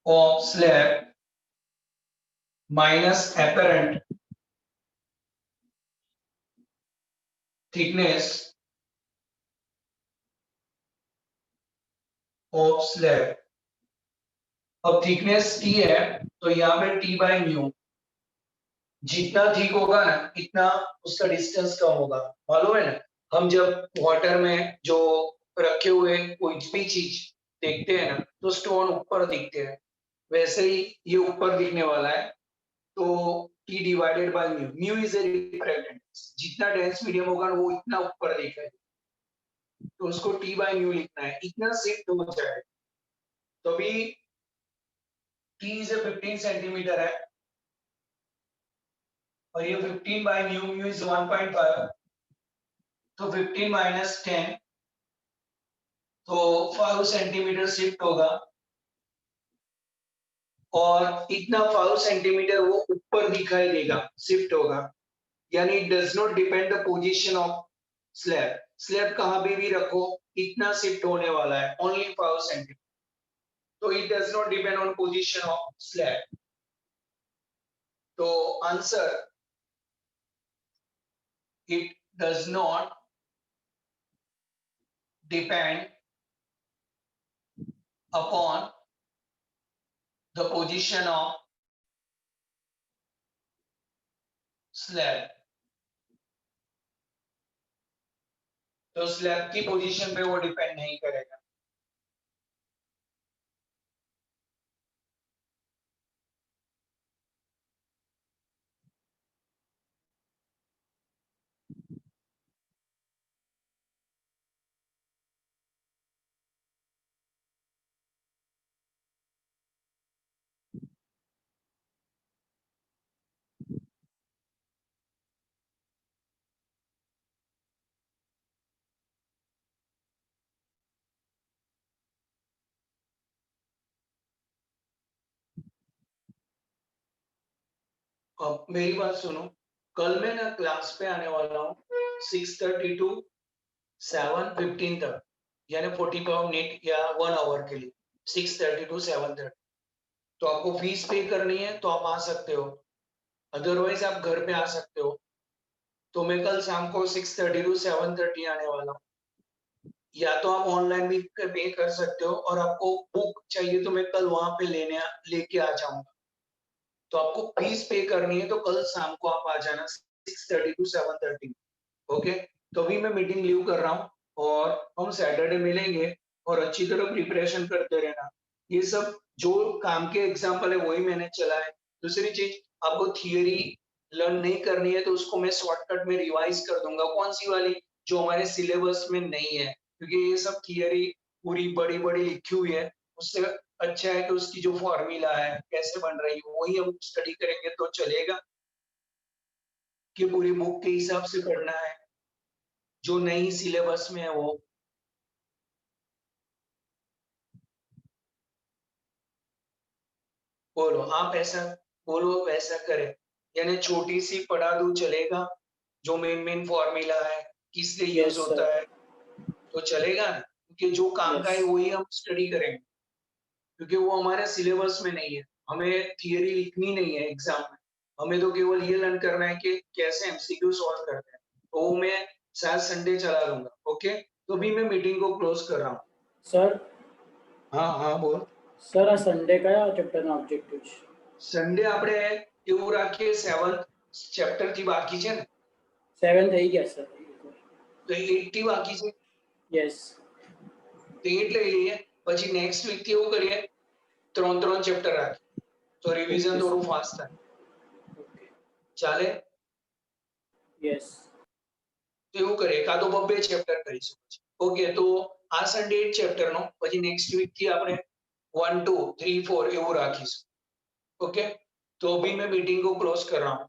of slab minus apparent thickness of slab. अब थिकनेस t है तो यहाँ पे t बाय म्यू, जितना थिक होगा ना इतना उसका डिस्टेंस कम होगा। मालूम है ना, हम जब वाटर में जो रखे हुए कोई भी चीज देखते हैं ना तो स्टोन ऊपर दिखते हैं, वैसे ही ये ऊपर दिखने वाला है। तो t divided by mu, mu is a refract index, जितना डेंस मीडियम होगा वो इतना ऊपर दिखेगा, तो उसको t बाय म्यू लिखना है, इतना शिफ्ट हो जाए। तो अभी t इज ए 15 सेंटीमीटर है और ये 15 बाय म्यू, म्यू इज 1.5, तो 15 माइनस 10 तो 5 सेंटीमीटर शिफ्ट होगा और इतना 5 सेंटीमीटर वो ऊपर दिखाई देगा, शिफ्ट होगा, यानी it does not depend the position of slab. Slab कहां भी रखो इतना शिफ्ट होने वाला है, ओनली 5 सेंटीमीटर। तो it does not depend on position of slab. तो answer, it does not depend upon the position of slab। तो स्लैब की पोजीशन पे वो डिपेंड नहीं करेगा। अब मेरी बात सुनो, कल मैं ना क्लास पे आने वाला हूँ 6:30 टू 7:15 तक, यानी 45 मिनट या 1 आवर के लिए, 6:30 टू 7:30। तो आपको फीस पे करनी है तो आप आ सकते हो, अदरवाइज आप घर पे आ सकते हो। तो मैं कल शाम को 6:30 टू 7:30 आने वाला हूँ, या तो आप ऑनलाइन भी पे कर सकते हो, और आपको बुक चाहिए तो मैं कल वहां पे लेके आ जाऊंगा। तो आपको फीस पे करनी है तो कल शाम को आप आ जाना 6:30 टू 7:30। ओके, तो अभी मैं मीटिंग लीव कर रहा हूँ और हम सैटरडे मिलेंगे, और अच्छी तरह प्रिपरेशन करते रहना। ये सब जो काम के एग्जाम्पल है वही मैंने चला है। दूसरी चीज, आपको थियरी लर्न नहीं करनी है तो उसको मैं शॉर्टकट में रिवाइज कर दूंगा, कौन सी वाली जो हमारे सिलेबस में नहीं है, क्योंकि ये सब थियरी पूरी बड़ी बड़ी लिखी हुई है। उससे अच्छा है कि उसकी जो फॉर्मूला है कैसे बन रही है वही हम स्टडी करेंगे तो चलेगा, कि पूरी बुक के हिसाब से पढ़ना है जो नई सिलेबस में है वो। बोलो, आप ऐसा बोलो वैसा करें, यानी छोटी सी पढ़ा दूं चलेगा, जो मेन फॉर्मूला है किस लिए यूज Yes, होता sir. है तो चलेगा ना, क्योंकि जो काम का है Yes. वही हम स्टडी करेंगे, क्योंकि वो हमारे सिलेबस में नहीं है। हमें थियरी लिखनी नहीं है एग्जाम में, हमें तो केवल ये लर्न करना है कि कैसे एमसीक्यू सॉल्व करते हैं। तो वो मैं शायद संडे चला लूंगा। ओके, तो अभी मैं मीटिंग को क्लोज कर रहा हूँ। Sir, हाँ हाँ बोल। sir આ સન્ડે કયા ચેપ્ટરના ઓબ્જેક્ટિવ્સ? સન્ડે આપણે એવું રાખીએ 7th ચેપ્ટર થી બાકી છે ને, 7 થઈ ગયા સર. તો 8 થી બાકી છે, યસ. તો 8 લઈ લઈએ, પછી નેક્સ્ટ વીક થી એવું કરીએ 3 ચેપ્ટર રાખીએ, તો રિવિઝન Okay, થોડું sir. ફાસ્ટ થાય, ઓકે. ચાલે? યસ. તો એવું કરીએ, કાં તો 2 ચેપ્ટર કરીશું પછી। ઓકે, તો આ સન્ડે 8 ચેપ્ટર નો, પછી નેક્સ્ટ વીક થી આપણે 1 2 3 4 એવું રાખીશું। ओके, तो अभी मैं मीटिंग को क्लोज कर रहा हूँ।